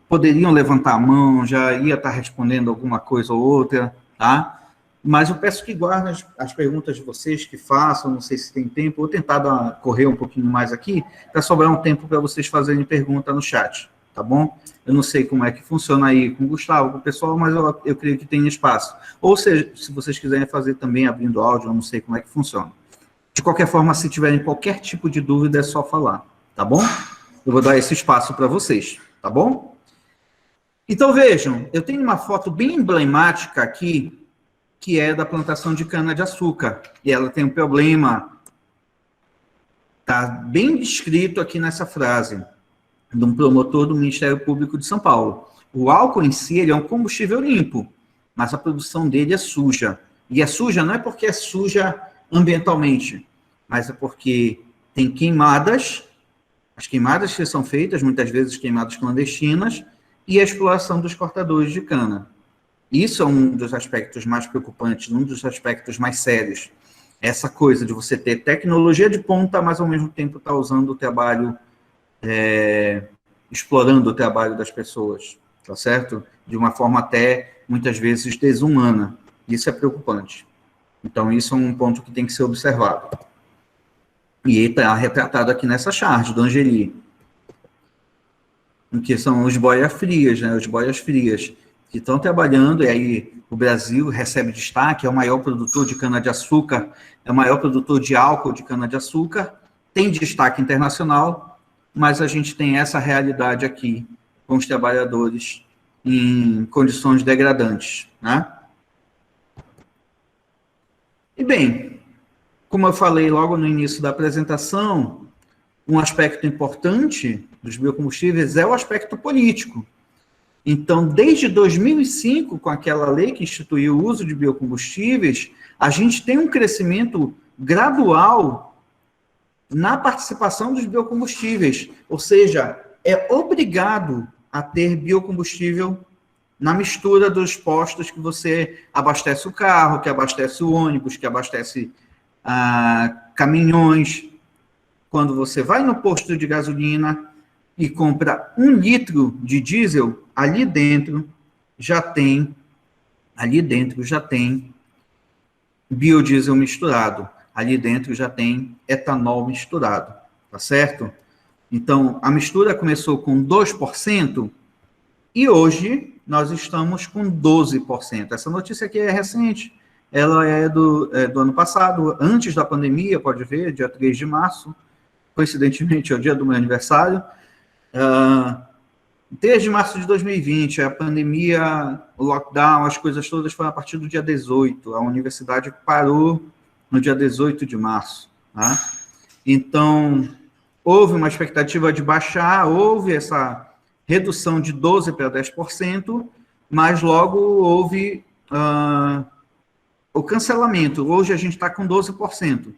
poderiam levantar a mão, já ia estar respondendo alguma coisa ou outra, tá? Mas eu peço que guardem as perguntas de vocês, que façam, não sei se tem tempo, vou tentar correr um pouquinho mais aqui, para sobrar um tempo para vocês fazerem pergunta no chat, tá bom? Eu não sei como é que funciona aí com o Gustavo, com o pessoal, mas eu creio que tem espaço. Ou seja, se vocês quiserem fazer também abrindo áudio, eu não sei como é que funciona. De qualquer forma, se tiverem qualquer tipo de dúvida, é só falar, tá bom? Eu vou dar esse espaço para vocês, tá bom? Então, vejam, eu tenho uma foto bem emblemática aqui, que é da plantação de cana-de-açúcar. E ela tem um problema, está bem descrito aqui nessa frase, de um promotor do Ministério Público de São Paulo. O álcool em si, ele é um combustível limpo, mas a produção dele é suja. E é suja não é porque é suja ambientalmente, mas é porque tem queimadas, as queimadas que são feitas, muitas vezes queimadas clandestinas, e a exploração dos cortadores de cana. Isso é um dos aspectos mais preocupantes, um dos aspectos mais sérios. Essa coisa de você ter tecnologia de ponta, mas ao mesmo tempo estar usando o trabalho, explorando o trabalho das pessoas, tá certo? De uma forma até, muitas vezes, desumana. Isso é preocupante. Então, isso é um ponto que tem que ser observado. E está retratado aqui nessa charge do Angeli, que são os boias frias, né? Os boias frias, que estão trabalhando, e aí o Brasil recebe destaque, é o maior produtor de cana-de-açúcar, é o maior produtor de álcool de cana-de-açúcar, tem destaque internacional, mas a gente tem essa realidade aqui, com os trabalhadores em condições degradantes, né? E bem, como eu falei logo no início da apresentação, um aspecto importante dos biocombustíveis é o aspecto político. Então, desde 2005, com aquela lei que instituiu o uso de biocombustíveis, a gente tem um crescimento gradual na participação dos biocombustíveis, ou seja, é obrigado a ter biocombustível na mistura dos postos que você abastece o carro, que abastece o ônibus, que abastece caminhões. Quando você vai no posto de gasolina e compra 1 litro de diesel, ali dentro já tem biodiesel misturado, ali dentro já tem etanol misturado, tá certo? Então, a mistura começou com 2% e hoje nós estamos com 12%. Essa notícia aqui é recente, ela é do ano passado, antes da pandemia, pode ver, dia 3 de março, coincidentemente é o dia do meu aniversário. 3 de março de 2020, a pandemia, o lockdown, as coisas todas foram a partir do dia 18. A universidade parou no dia 18 de março. Tá? Então, houve uma expectativa de baixar, houve essa redução de 12% para 10%, mas logo houve o cancelamento. Hoje a gente está com 12%.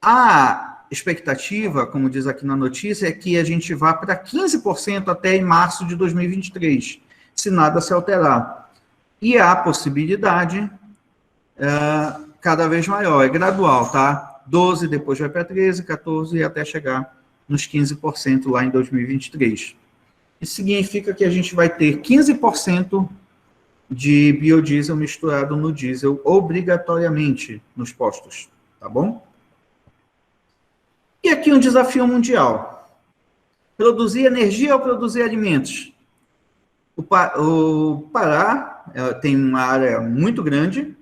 A expectativa, como diz aqui na notícia, é que a gente vá para 15% até em março de 2023, se nada se alterar. E há possibilidade cada vez maior, é gradual, tá? 12, depois vai para 13, 14 e até chegar nos 15% lá em 2023. Isso significa que a gente vai ter 15% de biodiesel misturado no diesel obrigatoriamente nos postos, tá bom? E aqui um desafio mundial. Produzir energia ou produzir alimentos? O Pará tem uma área muito grande,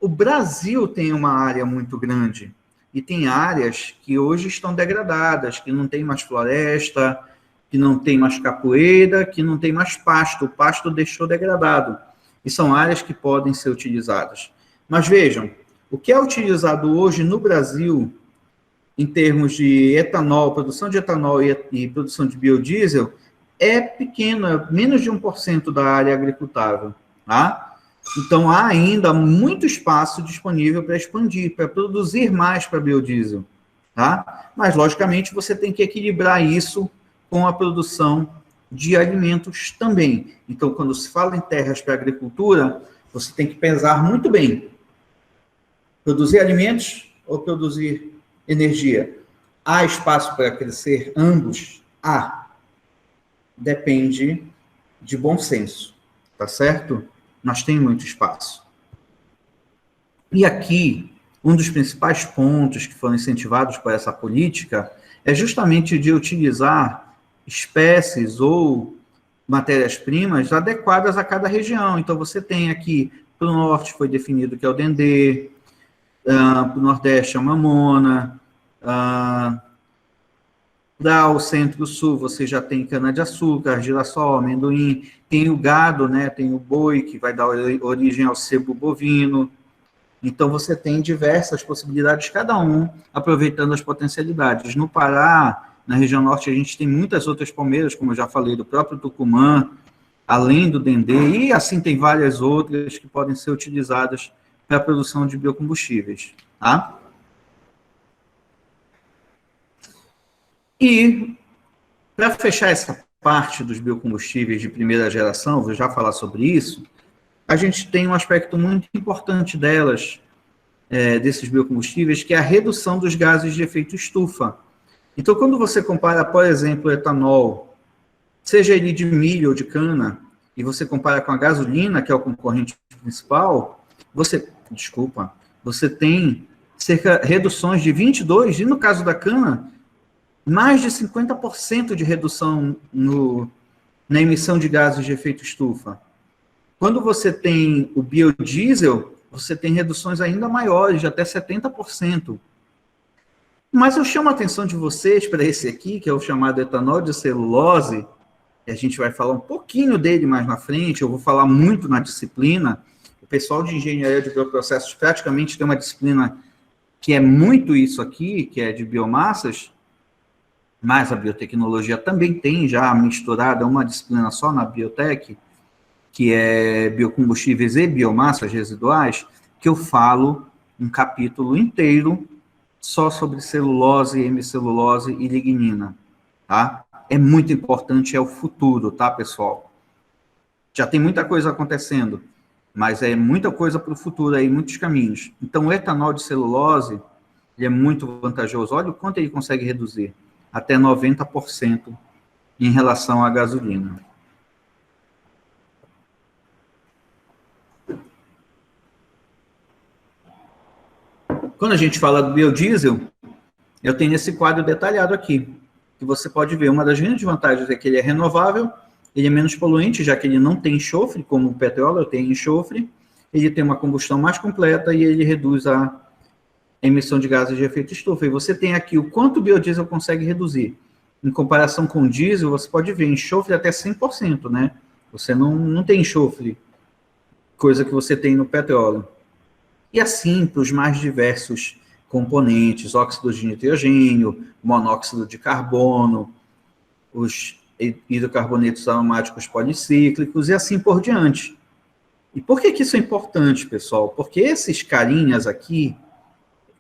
o Brasil tem uma área muito grande, e tem áreas que hoje estão degradadas, que não tem mais floresta, que não tem mais capoeira, que não tem mais pasto, o pasto deixou degradado, e são áreas que podem ser utilizadas. Mas vejam, o que é utilizado hoje no Brasil, em termos de etanol, produção de etanol e produção de biodiesel, é pequeno, é menos de 1% da área agricultável, tá? Então, há ainda muito espaço disponível para expandir, para produzir mais para biodiesel, tá? Mas, logicamente, você tem que equilibrar isso com a produção de alimentos também. Então, quando se fala em terras para agricultura, você tem que pensar muito bem. Produzir alimentos ou produzir energia? Há espaço para crescer ambos? Há. Depende de bom senso, tá certo? Mas tem muito espaço. E aqui, um dos principais pontos que foram incentivados por essa política é justamente de utilizar espécies ou matérias-primas adequadas a cada região. Então, você tem aqui, para o norte foi definido que é o dendê, para o nordeste é a mamona, para o centro-sul você já tem cana-de-açúcar, girassol, amendoim, tem o gado, né, tem o boi, que vai dar origem ao sebo bovino. Então, você tem diversas possibilidades, cada um aproveitando as potencialidades. No Pará, na região norte, a gente tem muitas outras palmeiras, como eu já falei, do próprio Tucumã, além do dendê, e assim tem várias outras que podem ser utilizadas para a produção de biocombustíveis, tá? E, para fechar essa parte dos biocombustíveis de primeira geração, vou já falar sobre isso, a gente tem um aspecto muito importante delas, desses biocombustíveis, que é a redução dos gases de efeito estufa. Então, quando você compara, por exemplo, o etanol, seja ele de milho ou de cana, e você compara com a gasolina, que é o concorrente principal, você tem reduções de 22%, e no caso da cana, mais de 50% de redução na emissão de gases de efeito estufa. Quando você tem o biodiesel, você tem reduções ainda maiores, de até 70%. Mas eu chamo a atenção de vocês para esse aqui, que é o chamado etanol de celulose, e a gente vai falar um pouquinho dele mais na frente, eu vou falar muito na disciplina. O pessoal de engenharia de bioprocessos praticamente tem uma disciplina que é muito isso aqui, que é de biomassas, mas a biotecnologia também tem já misturada uma disciplina só na biotec, que é biocombustíveis e biomassas residuais, que eu falo um capítulo inteiro só sobre celulose, hemicelulose e lignina, tá? É muito importante, é o futuro, tá, pessoal? Já tem muita coisa acontecendo, mas é muita coisa para o futuro aí, muitos caminhos. Então, o etanol de celulose, ele é muito vantajoso. Olha o quanto ele consegue reduzir. Até 90% em relação à gasolina. Quando a gente fala do biodiesel, eu tenho esse quadro detalhado aqui, que você pode ver. Uma das grandes vantagens é que ele é renovável, ele é menos poluente, já que ele não tem enxofre, como o petróleo tem enxofre, ele tem uma combustão mais completa e ele reduz a emissão de gases de efeito estufa. E você tem aqui o quanto o biodiesel consegue reduzir. em comparação com o diesel, você pode ver enxofre até 100%, né? Você não tem enxofre, coisa que você tem no petróleo. E assim, para os mais diversos componentes, óxido de nitrogênio, monóxido de carbono, os hidrocarbonetos aromáticos policíclicos e assim por diante. E por que isso é importante, pessoal? Porque esses carinhas aqui,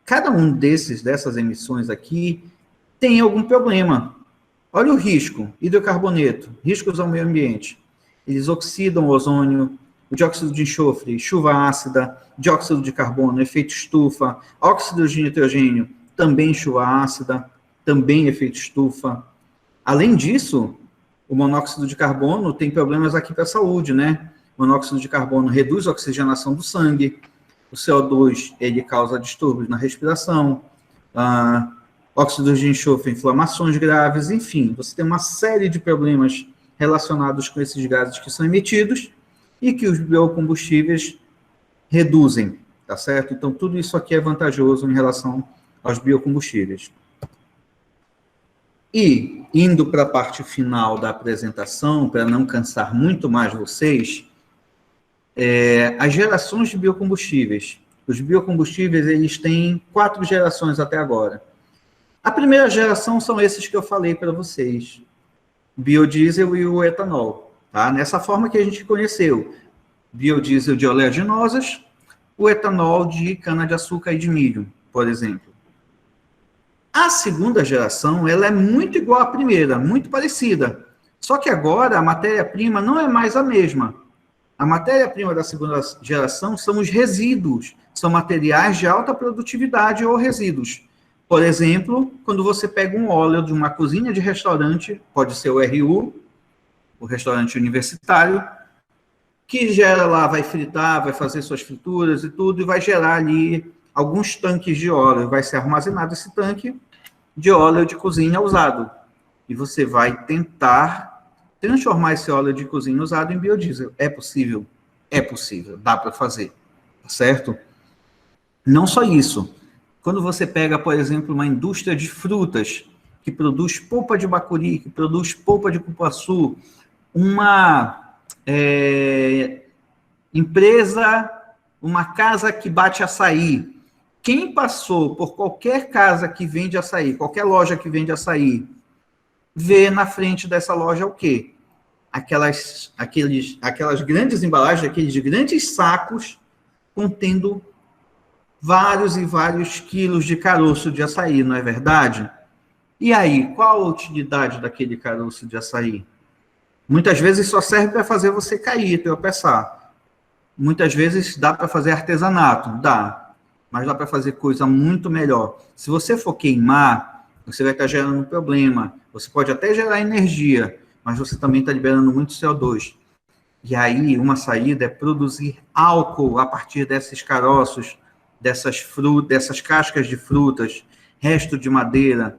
cada um dessas emissões aqui, tem algum problema. Olha o risco, hidrocarboneto, riscos ao meio ambiente. Eles oxidam o ozônio, o dióxido de enxofre, chuva ácida, dióxido de carbono, efeito estufa, óxido de nitrogênio, também chuva ácida, também efeito estufa. Além disso, o monóxido de carbono tem problemas aqui para a saúde, né? O monóxido de carbono reduz a oxigenação do sangue, o CO2, ele causa distúrbios na respiração, óxido de enxofre, inflamações graves, enfim, você tem uma série de problemas relacionados com esses gases que são emitidos e que os biocombustíveis reduzem, tá certo? Então, tudo isso aqui é vantajoso em relação aos biocombustíveis. E, indo para a parte final da apresentação, para não cansar muito mais vocês, as gerações de biocombustíveis. Os biocombustíveis, eles têm 4 gerações até agora. A primeira geração são esses que eu falei para vocês, biodiesel e o etanol, tá? Nessa forma que a gente conheceu, biodiesel de oleaginosas, o etanol de cana-de-açúcar e de milho, por exemplo. A segunda geração, ela é muito igual à primeira, muito parecida, só que agora a matéria-prima não é mais a mesma. A matéria-prima da segunda geração são os resíduos, são materiais de alta produtividade ou resíduos. Por exemplo, quando você pega um óleo de uma cozinha de restaurante, pode ser o RU, o restaurante universitário, que gera lá, vai fritar, vai fazer suas frituras e tudo, e vai gerar ali alguns tanques de óleo. Vai ser armazenado esse tanque de óleo de cozinha usado. E você vai tentar transformar esse óleo de cozinha usado em biodiesel. É possível? É possível, dá para fazer, tá certo? Não só isso. Quando você pega, por exemplo, uma indústria de frutas, que produz polpa de bacuri, que produz polpa de cupuaçu, uma empresa, uma casa que bate açaí. Quem passou por qualquer casa que vende açaí, qualquer loja que vende açaí, vê na frente dessa loja o quê? Aquelas grandes embalagens, aqueles grandes sacos contendo vários e vários quilos de caroço de açaí, não é verdade? E aí, qual a utilidade daquele caroço de açaí? Muitas vezes só serve para fazer você cair, tropeçar. Muitas vezes dá para fazer artesanato, dá. Mas dá para fazer coisa muito melhor. Se você for queimar, você vai estar gerando um problema. Você pode até gerar energia, mas você também está liberando muito CO2. E aí, uma saída é produzir álcool a partir desses caroços, dessas cascas de frutas, resto de madeira.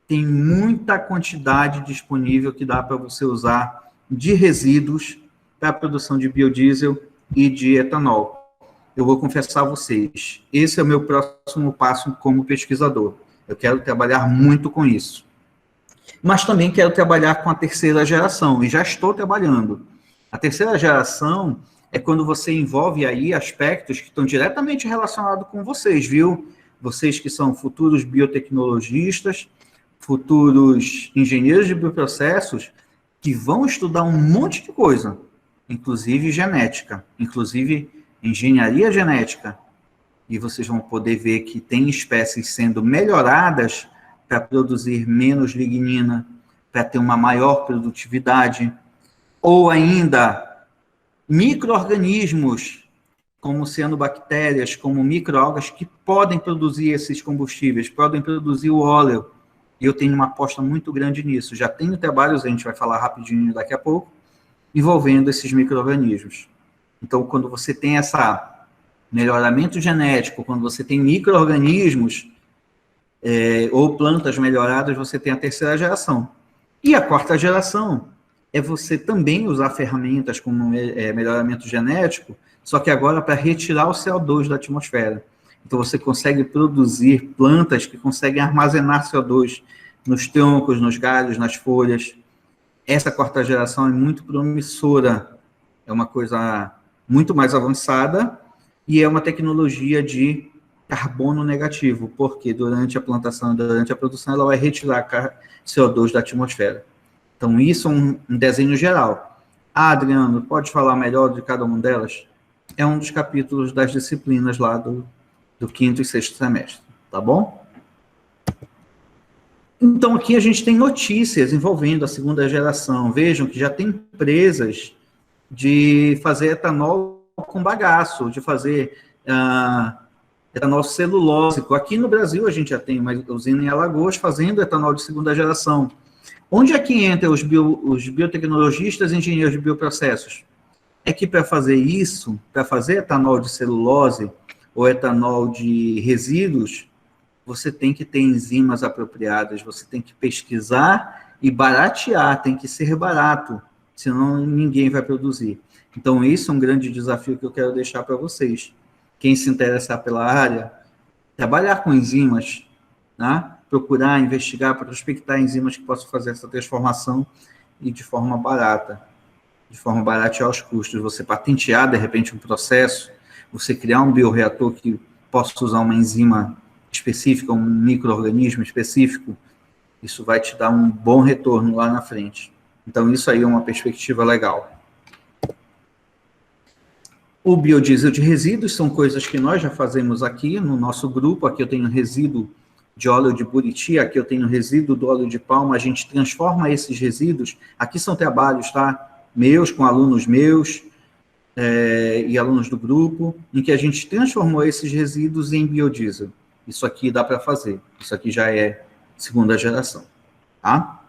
Tem muita quantidade disponível que dá para você usar de resíduos para a produção de biodiesel e de etanol. Eu vou confessar a vocês, esse é o meu próximo passo como pesquisador. Eu quero trabalhar muito com isso. Mas também quero trabalhar com a terceira geração, e já estou trabalhando. A terceira geração é quando você envolve aí aspectos que estão diretamente relacionados com vocês, viu? Vocês que são futuros biotecnologistas, futuros engenheiros de bioprocessos, que vão estudar um monte de coisa, inclusive genética, inclusive engenharia genética. E vocês vão poder ver que tem espécies sendo melhoradas para produzir menos lignina, para ter uma maior produtividade, ou ainda micro-organismos, como cianobactérias, como microalgas, que podem produzir esses combustíveis, podem produzir o óleo. E eu tenho uma aposta muito grande nisso. Já tenho trabalhos, a gente vai falar rapidinho daqui a pouco, envolvendo esses micro-organismos. Então, quando você tem esse melhoramento genético, quando você tem micro-organismos ou plantas melhoradas, você tem a terceira geração. E a quarta geração é você também usar ferramentas como melhoramento genético, só que agora para retirar o CO2 da atmosfera. Então, você consegue produzir plantas que conseguem armazenar CO2, nos troncos, nos galhos, nas folhas. Essa quarta geração é muito promissora, é uma coisa muito mais avançada e é uma tecnologia de carbono negativo, porque durante a plantação, durante a produção, ela vai retirar CO2 da atmosfera. Então, isso é um desenho geral. Ah, Adriano, pode falar melhor de cada uma delas? É um dos capítulos das disciplinas lá do quinto e sexto semestre, tá bom? Então, aqui a gente tem notícias envolvendo a segunda geração. Vejam que já tem empresas de fazer etanol com bagaço, de fazer etanol celulósico. Aqui no Brasil, a gente já tem uma usina em Alagoas fazendo etanol de segunda geração. Onde é que entram os biotecnologistas e engenheiros de bioprocessos? É que para fazer isso, para fazer etanol de celulose ou etanol de resíduos, você tem que ter enzimas apropriadas, você tem que pesquisar e baratear, tem que ser barato, senão ninguém vai produzir. Então, isso é um grande desafio que eu quero deixar para vocês. Quem se interessar pela área, trabalhar com enzimas, né? Procurar, investigar, prospectar enzimas que possam fazer essa transformação e de forma barata, de forma baratear os custos. Você patentear, de repente, um processo, você criar um bioreator que possa usar uma enzima específica, um micro-organismo específico, isso vai te dar um bom retorno lá na frente. Então, isso aí é uma perspectiva legal. O biodiesel de resíduos são coisas que nós já fazemos aqui no nosso grupo. Aqui eu tenho resíduo de óleo de buriti, aqui eu tenho resíduo do óleo de palma, a gente transforma esses resíduos, aqui são trabalhos, tá? Meus, com alunos meus e alunos do grupo, em que a gente transformou esses resíduos em biodiesel. Isso aqui dá para fazer, isso aqui já é segunda geração, tá?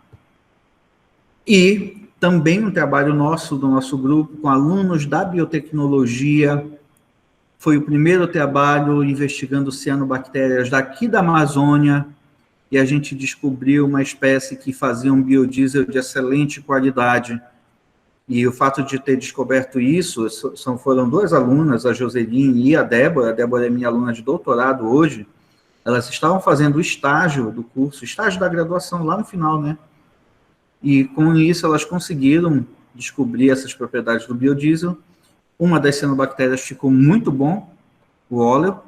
E também um trabalho do nosso grupo, com alunos da biotecnologia, foi o primeiro trabalho investigando cianobactérias daqui da Amazônia, e a gente descobriu uma espécie que fazia um biodiesel de excelente qualidade. E o fato de ter descoberto isso, foram duas alunas, a Joseline e a Débora é minha aluna de doutorado hoje, elas estavam fazendo o estágio do curso, estágio da graduação lá no final, né? E com isso elas conseguiram descobrir essas propriedades do biodiesel. Uma das cianobactérias ficou muito bom, o óleo,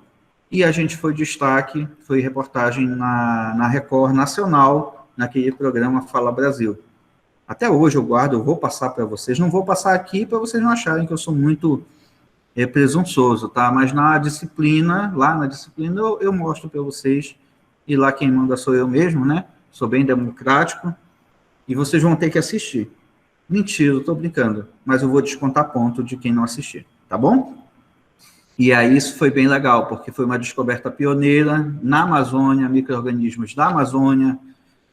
e a gente foi destaque, foi reportagem na Record Nacional, naquele programa Fala Brasil. Até hoje eu guardo, eu vou passar para vocês, não vou passar aqui para vocês não acharem que eu sou muito presunçoso, tá? Mas lá na disciplina eu mostro para vocês, e lá quem manda sou eu mesmo, né? Sou bem democrático, e vocês vão ter que assistir. Mentira, eu tô brincando, mas eu vou descontar ponto de quem não assistir, tá bom? E aí isso foi bem legal, porque foi uma descoberta pioneira na Amazônia, micro-organismos da Amazônia,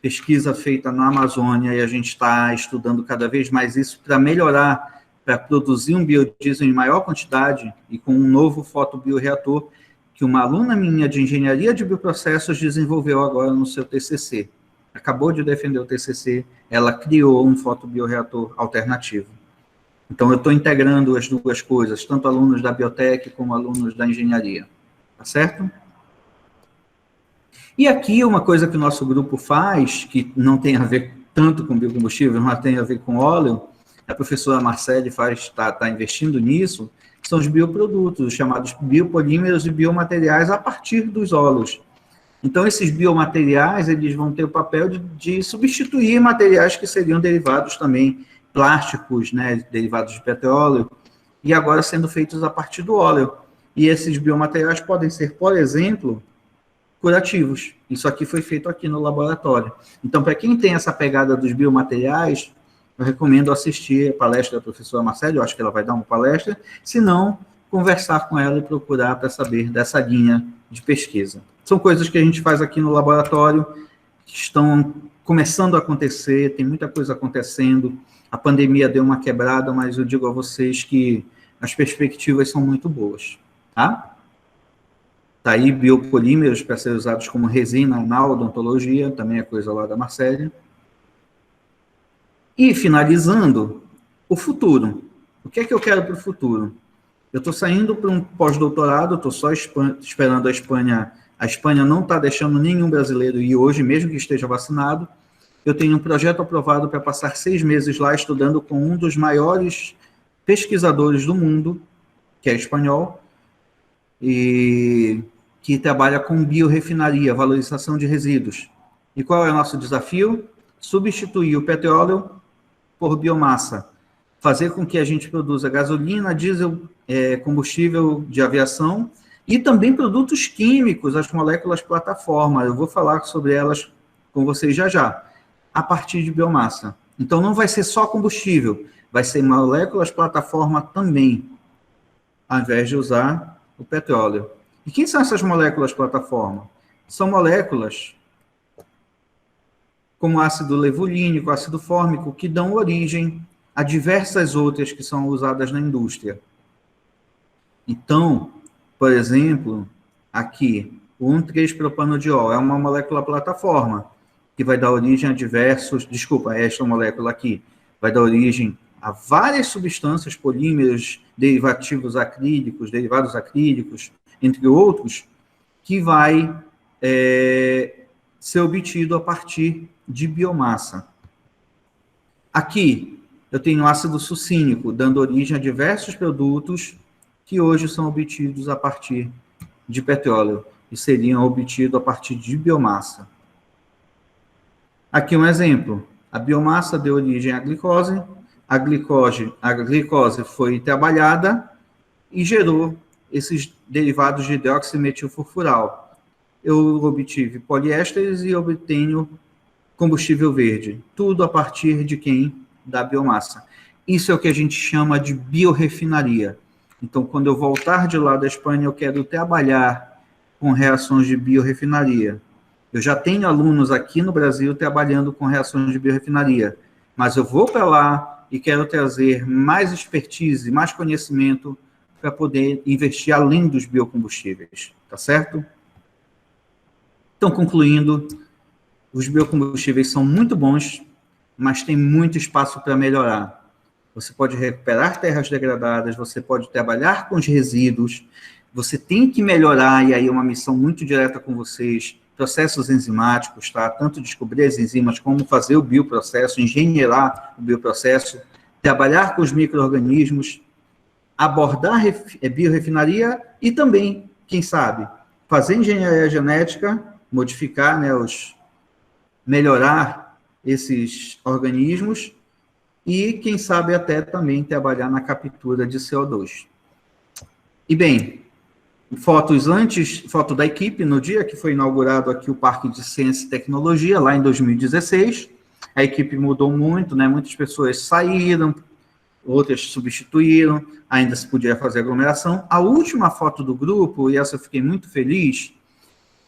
pesquisa feita na Amazônia, e a gente está estudando cada vez mais isso para melhorar, para produzir um biodiesel em maior quantidade e com um novo fotobioreator que uma aluna minha de engenharia de bioprocessos desenvolveu agora no seu TCC. Acabou de defender o TCC, ela criou um fotobioreator alternativo. Então, eu estou integrando as duas coisas, tanto alunos da biotec como alunos da engenharia. Tá certo? E aqui, uma coisa que o nosso grupo faz, que não tem a ver tanto com biocombustível, mas tem a ver com óleo, a professora Marcele está investindo nisso, são os bioprodutos, os chamados biopolímeros e biomateriais a partir dos óleos. Então, esses biomateriais, eles vão ter o papel de substituir materiais que seriam derivados também, plásticos, né, derivados de petróleo, e agora sendo feitos a partir do óleo. E esses biomateriais podem ser, por exemplo, curativos. Isso aqui foi feito aqui no laboratório. Então, para quem tem essa pegada dos biomateriais, eu recomendo assistir a palestra da professora Marcele, eu acho que ela vai dar uma palestra, se não, conversar com ela e procurar para saber dessa linha de pesquisa. São coisas que a gente faz aqui no laboratório, que estão começando a acontecer, tem muita coisa acontecendo, a pandemia deu uma quebrada, mas eu digo a vocês que as perspectivas são muito boas, tá? Tá aí biopolímeros para ser usados como resina na odontologia, também é coisa lá da Marcele. E, finalizando, o futuro. O que é que eu quero para o futuro? Eu estou saindo para um pós-doutorado, estou só esperando a Espanha A Espanha não está deixando nenhum brasileiro ir hoje, mesmo que esteja vacinado. Eu tenho um projeto aprovado para passar 6 meses lá estudando com um dos maiores pesquisadores do mundo, que é espanhol, e que trabalha com biorefinaria, valorização de resíduos. E qual é o nosso desafio? Substituir o petróleo por biomassa. Fazer com que a gente produza gasolina, diesel, combustível de aviação e também produtos químicos, as moléculas plataforma. Eu vou falar sobre elas com vocês já já, a partir de biomassa. Então, não vai ser só combustível, vai ser moléculas plataforma também, ao invés de usar o petróleo. E quem são essas moléculas plataforma? São moléculas como ácido levulínico, ácido fórmico, que dão origem a diversas outras que são usadas na indústria. Então, por exemplo, aqui, o 1,3-propanodiol é uma molécula plataforma, que vai dar origem a diversos... Desculpa, esta molécula aqui vai dar origem a várias substâncias, polímeros, derivados acrílicos, entre outros, que vai ser obtido a partir de biomassa. Aqui, eu tenho ácido sucínico, dando origem a diversos produtos que hoje são obtidos a partir de petróleo e seriam obtidos a partir de biomassa. Aqui um exemplo. A biomassa deu origem à glicose, a glicose foi trabalhada e gerou esses derivados de hidroximetilfurfural. Eu obtive poliésteres e obtenho combustível verde. Tudo a partir de quem? Da biomassa. Isso é o que a gente chama de biorefinaria. Então, quando eu voltar de lá da Espanha, eu quero trabalhar com reações de biorefinaria. Eu já tenho alunos aqui no Brasil trabalhando com reações de biorefinaria, mas eu vou para lá e quero trazer mais expertise, mais conhecimento para poder investir além dos biocombustíveis, tá certo? Então, concluindo, os biocombustíveis são muito bons, mas tem muito espaço para melhorar. Você pode recuperar terras degradadas, você pode trabalhar com os resíduos, você tem que melhorar, e aí é uma missão muito direta com vocês, processos enzimáticos, tá? Tanto descobrir as enzimas, como fazer o bioprocesso, engenheirar o bioprocesso, trabalhar com os micro-organismos, abordar biorefinaria e também, quem sabe, fazer engenharia genética, modificar, né, melhorar esses organismos e, quem sabe, até também trabalhar na captura de CO2. E, bem, foto da equipe no dia que foi inaugurado aqui o Parque de Ciência e Tecnologia, lá em 2016. A equipe mudou muito, né? Muitas pessoas saíram, outras substituíram, ainda se podia fazer aglomeração. A última foto do grupo, e essa eu fiquei muito feliz,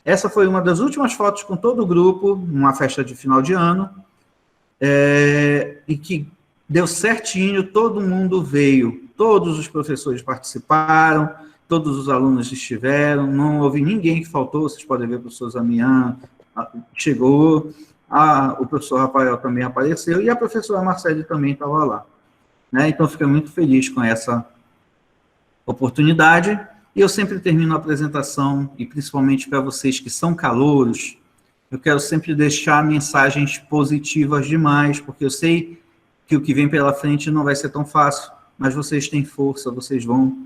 essa foi uma das últimas fotos com todo o grupo, numa festa de final de ano, e que deu certinho, todo mundo veio, todos os professores participaram, todos os alunos estiveram, não houve ninguém que faltou, vocês podem ver o professor Zamian chegou, o professor Rafael também apareceu, e a professora Marcele também estava lá. Né? Então, fico muito feliz com essa oportunidade, e eu sempre termino a apresentação, e principalmente para vocês que são calouros, eu quero sempre deixar mensagens positivas demais, porque eu sei que o que vem pela frente não vai ser tão fácil, mas vocês têm força, vocês vão...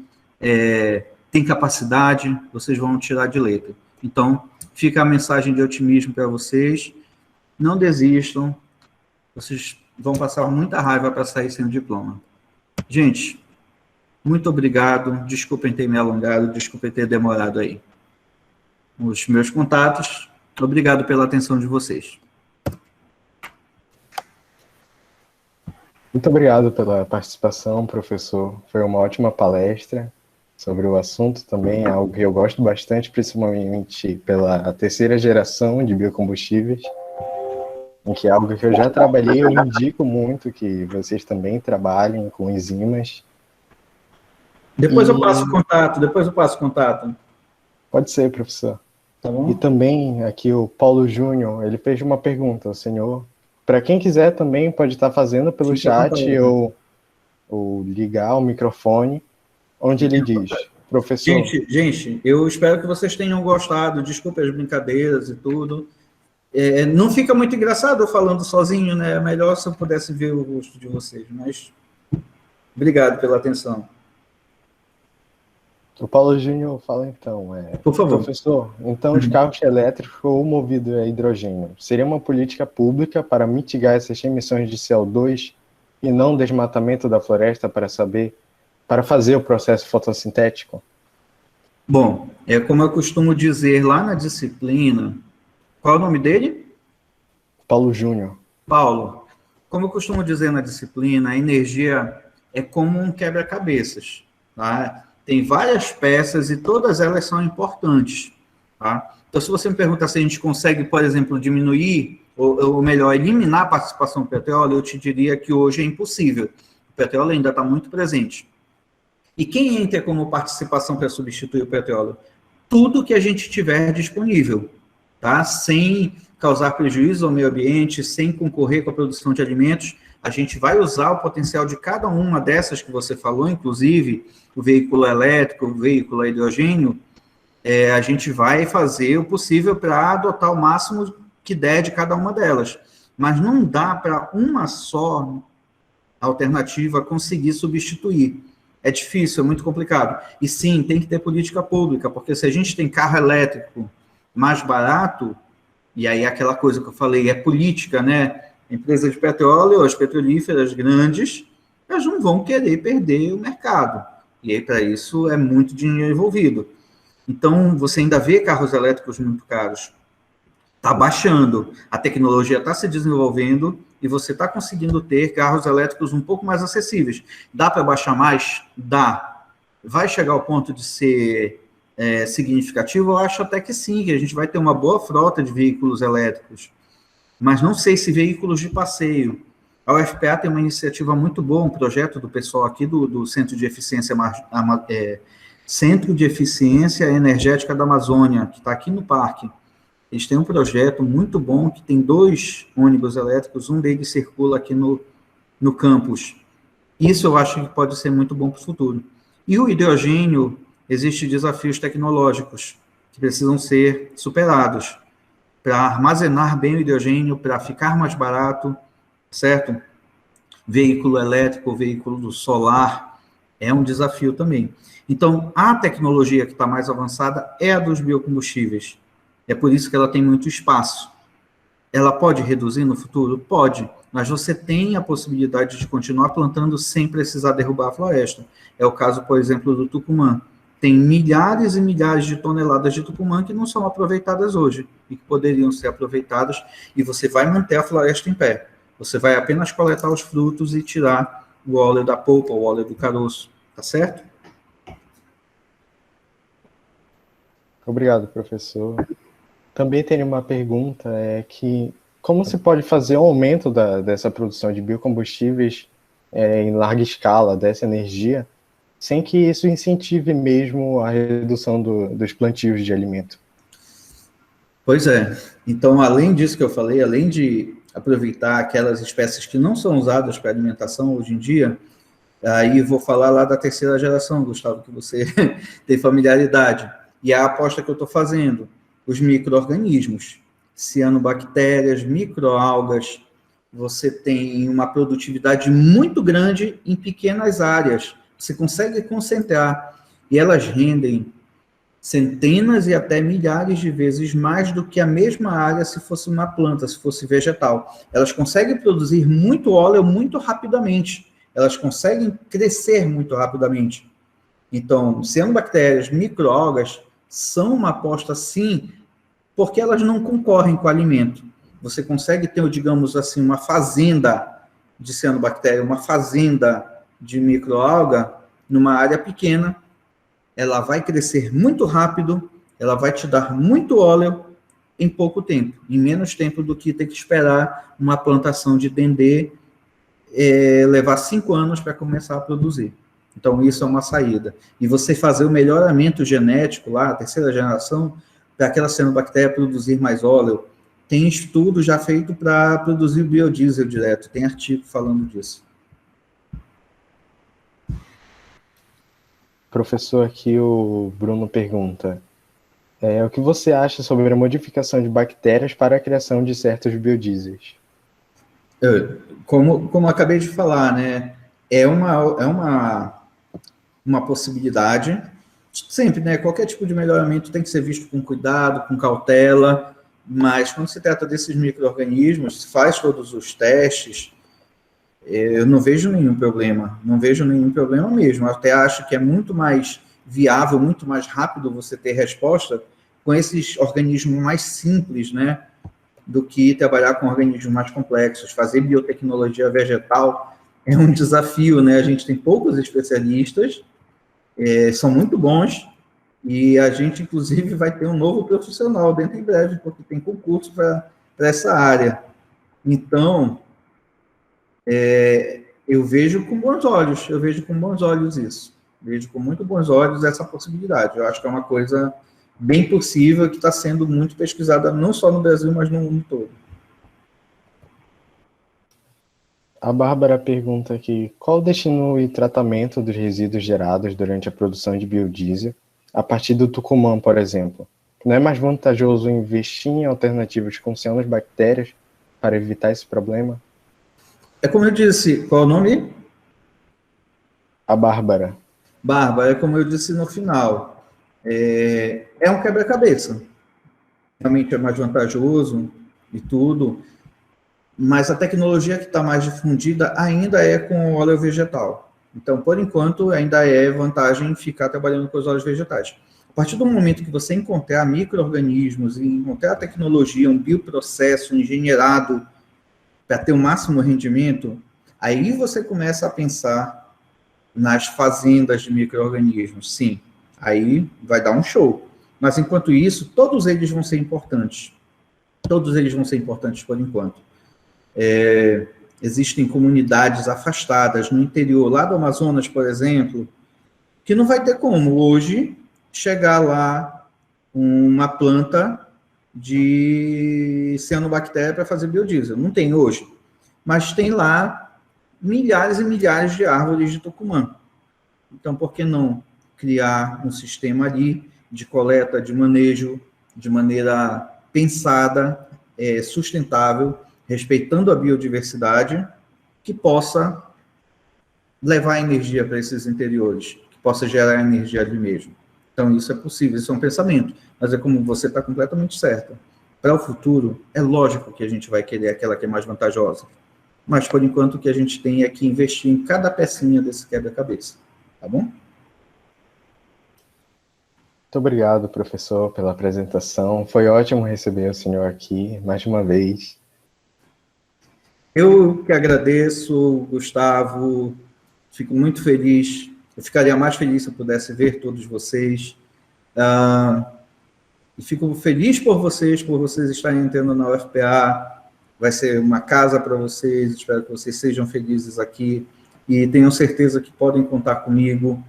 têm capacidade, vocês vão tirar de letra. Então, fica a mensagem de otimismo para vocês, não desistam, vocês vão passar muita raiva para sair sem o diploma. Gente, muito obrigado, desculpem ter me alongado, desculpem ter demorado aí. Os meus contatos, obrigado pela atenção de vocês. Muito obrigado pela participação, professor, foi uma ótima palestra sobre o assunto também, é algo que eu gosto bastante, principalmente pela terceira geração de biocombustíveis, em que é algo que eu já trabalhei, eu indico muito que vocês também trabalhem com enzimas. Depois eu passo o contato. Pode ser, professor. Tá bom? E também aqui o Paulo Júnior, ele fez uma pergunta ao senhor. Para quem quiser também pode estar fazendo pelo chat ou ligar o microfone, onde ele diz: Professor. Gente, eu espero que vocês tenham gostado. Desculpe as brincadeiras e tudo. Não fica muito engraçado eu falando sozinho, né? É melhor se eu pudesse ver o rosto de vocês, mas obrigado pela atenção. O Paulo Júnior fala então, Por favor. professor, então os carros elétricos ou movidos a hidrogênio seria uma política pública para mitigar essas emissões de CO2 e não desmatamento da floresta para fazer o processo fotossintético? Bom, como eu costumo dizer lá na disciplina, qual é o nome dele? Paulo Júnior. Paulo, como eu costumo dizer na disciplina, a energia é como um quebra-cabeças, tá? Tem várias peças e todas elas são importantes, tá? Então, se você me perguntar se a gente consegue, por exemplo, diminuir, ou melhor, eliminar a participação do petróleo, eu te diria que hoje é impossível. O petróleo ainda está muito presente. E quem entra como participação para substituir o petróleo? Tudo que a gente tiver disponível, tá? Sem causar prejuízo ao meio ambiente, sem concorrer com a produção de alimentos, a gente vai usar o potencial de cada uma dessas que você falou, inclusive o veículo elétrico, o veículo a hidrogênio, a gente vai fazer o possível para adotar o máximo que der de cada uma delas. Mas não dá para uma só alternativa conseguir substituir. É difícil, é muito complicado. E sim, tem que ter política pública, porque se a gente tem carro elétrico mais barato, e aí aquela coisa que eu falei, é política, né? Empresas de petróleo, as petrolíferas grandes, elas não vão querer perder o mercado. E aí, para isso, é muito dinheiro envolvido. Então, você ainda vê carros elétricos muito caros. Está baixando, a tecnologia está se desenvolvendo e você está conseguindo ter carros elétricos um pouco mais acessíveis. Dá para baixar mais? Dá. Vai chegar ao ponto de ser significativo? Eu acho até que sim, que a gente vai ter uma boa frota de veículos elétricos. Mas não sei se veículos de passeio. A UFPA tem uma iniciativa muito boa, um projeto do pessoal aqui do Centro de Eficiência, Centro de Eficiência Energética da Amazônia, que está aqui no parque. Eles têm um projeto muito bom, que tem 2 ônibus elétricos, um deles circula aqui no campus. Isso eu acho que pode ser muito bom para o futuro. E o hidrogênio, existem desafios tecnológicos que precisam ser superados para armazenar bem o hidrogênio, para ficar mais barato, certo? Veículo elétrico, veículo solar, é um desafio também. Então, a tecnologia que está mais avançada é a dos biocombustíveis. É por isso que ela tem muito espaço. Ela pode reduzir no futuro? Pode, mas você tem a possibilidade de continuar plantando sem precisar derrubar a floresta. É o caso, por exemplo, do Tucumã. Tem milhares e milhares de toneladas de Tucumã que não são aproveitadas hoje e que poderiam ser aproveitadas, e você vai manter a floresta em pé. Você vai apenas coletar os frutos e tirar o óleo da polpa, o óleo do caroço, tá certo? Obrigado, professor. Também tem uma pergunta, como se pode fazer um aumento dessa produção de biocombustíveis em larga escala, dessa energia, sem que isso incentive mesmo a redução dos plantios de alimento? Pois é. Então, além disso que eu falei, além de aproveitar aquelas espécies que não são usadas para alimentação hoje em dia, aí vou falar lá da 3ª geração, Gustavo, que você tem familiaridade. E a aposta que eu estou fazendo, os micro-organismos, cianobactérias, microalgas, você tem uma produtividade muito grande em pequenas áreas. Você consegue concentrar, e elas rendem centenas e até milhares de vezes mais do que a mesma área se fosse uma planta, se fosse vegetal. Elas conseguem produzir muito óleo muito rapidamente. Elas conseguem crescer muito rapidamente. Então, cianobactérias, microalgas, são uma aposta, sim, porque elas não concorrem com o alimento. Você consegue ter, digamos assim, uma fazenda de cianobactéria, uma fazenda de microalga numa área pequena. Ela vai crescer muito rápido, ela vai te dar muito óleo em pouco tempo, em menos tempo do que ter que esperar uma plantação de dendê levar 5 anos para começar a produzir. Então, isso é uma saída. E você fazer o melhoramento genético lá, a 3ª geração, para aquela cianobactéria produzir mais óleo. Tem estudo já feito para produzir biodiesel direto, tem artigo falando disso. Professor, aqui o Bruno pergunta, o que você acha sobre a modificação de bactérias para a criação de certos biodiesels? Como eu acabei de falar, né, é uma possibilidade, sempre, né, qualquer tipo de melhoramento tem que ser visto com cuidado, com cautela, mas quando se trata desses micro-organismos, se faz todos os testes, eu não vejo nenhum problema, não vejo nenhum problema mesmo, eu até acho que é muito mais viável, muito mais rápido você ter resposta com esses organismos mais simples, né, do que trabalhar com organismos mais complexos. Fazer biotecnologia vegetal é um desafio, né, a gente tem poucos especialistas, são muito bons, e a gente, inclusive, vai ter um novo profissional dentro em breve, porque tem concurso para essa área. Então, eu vejo com bons olhos isso. Vejo com muito bons olhos essa possibilidade. Eu acho que é uma coisa bem possível que está sendo muito pesquisada, não só no Brasil, mas no mundo todo. A Bárbara pergunta aqui, qual o destino e tratamento dos resíduos gerados durante a produção de biodiesel a partir do Tucumã, por exemplo? Não é mais vantajoso investir em alternativas com cianobactérias para evitar esse problema? É como eu disse, qual é o nome? A Bárbara. Bárbara, é como eu disse no final, é um quebra-cabeça. Realmente é mais vantajoso e tudo, mas a tecnologia que está mais difundida ainda é com óleo vegetal. Então, por enquanto, ainda é vantagem ficar trabalhando com os óleos vegetais. A partir do momento que você encontrar micro-organismos, encontrar tecnologia, um bioprocesso engenheirado para ter o máximo rendimento, aí você começa a pensar nas fazendas de micro-organismos. Sim, aí vai dar um show. Mas, enquanto isso, todos eles vão ser importantes. Todos eles vão ser importantes por enquanto. Existem comunidades afastadas no interior, lá do Amazonas, por exemplo, que não vai ter como hoje chegar lá uma planta de cianobactéria para fazer biodiesel. Não tem hoje. Mas tem lá milhares e milhares de árvores de Tucumã. Então, por que não criar um sistema ali de coleta, de manejo, de maneira pensada, sustentável, respeitando a biodiversidade, que possa levar energia para esses interiores, que possa gerar energia ali mesmo. Então, isso é possível, isso é um pensamento, mas é como você está completamente certa. Para o futuro, é lógico que a gente vai querer aquela que é mais vantajosa, mas, por enquanto, o que a gente tem é que investir em cada pecinha desse quebra-cabeça, tá bom? Muito obrigado, professor, pela apresentação. Foi ótimo receber o senhor aqui, mais uma vez. Eu que agradeço, Gustavo, fico muito feliz, eu ficaria mais feliz se eu pudesse ver todos vocês, e fico feliz por vocês estarem entrando na UFPA, vai ser uma casa para vocês, espero que vocês sejam felizes aqui, e tenham certeza que podem contar comigo.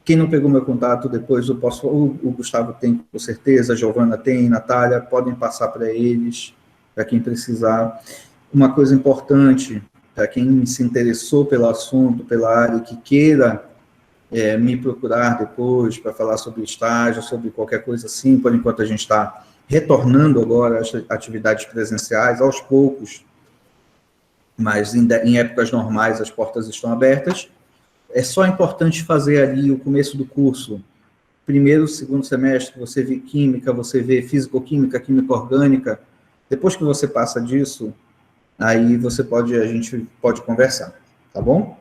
Quem não pegou meu contato depois, o Gustavo tem, com certeza, a Giovana tem, a Natália, podem passar para eles, para quem precisar. Uma coisa importante, para quem se interessou pelo assunto, pela área, que queira me procurar depois para falar sobre estágio, sobre qualquer coisa assim, por enquanto a gente está retornando agora às atividades presenciais, aos poucos, mas em épocas normais as portas estão abertas. É só importante fazer ali o começo do curso, primeiro, segundo semestre, você vê química, você vê físico-química, química orgânica, depois que você passa disso, aí a gente pode conversar, tá bom?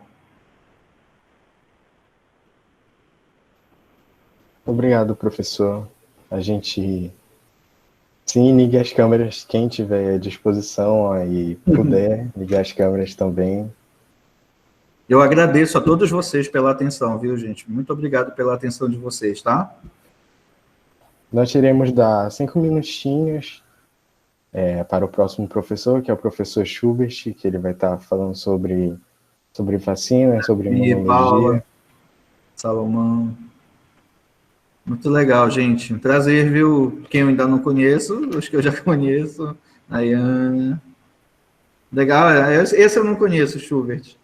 Obrigado, professor. A gente, sim, ligue as câmeras, quem tiver à disposição e puder ligar as câmeras também. Eu agradeço a todos vocês pela atenção, viu, gente? Muito obrigado pela atenção de vocês, tá? Nós iremos dar 5 minutinhos para o próximo professor, que é o professor Schubert, que ele vai estar falando sobre vacina, sobre imunologia. Paula, Salomão. Muito legal, gente. Um prazer, viu? Quem eu ainda não conheço, os que eu já conheço. Ayana. Legal, esse eu não conheço, Schubert.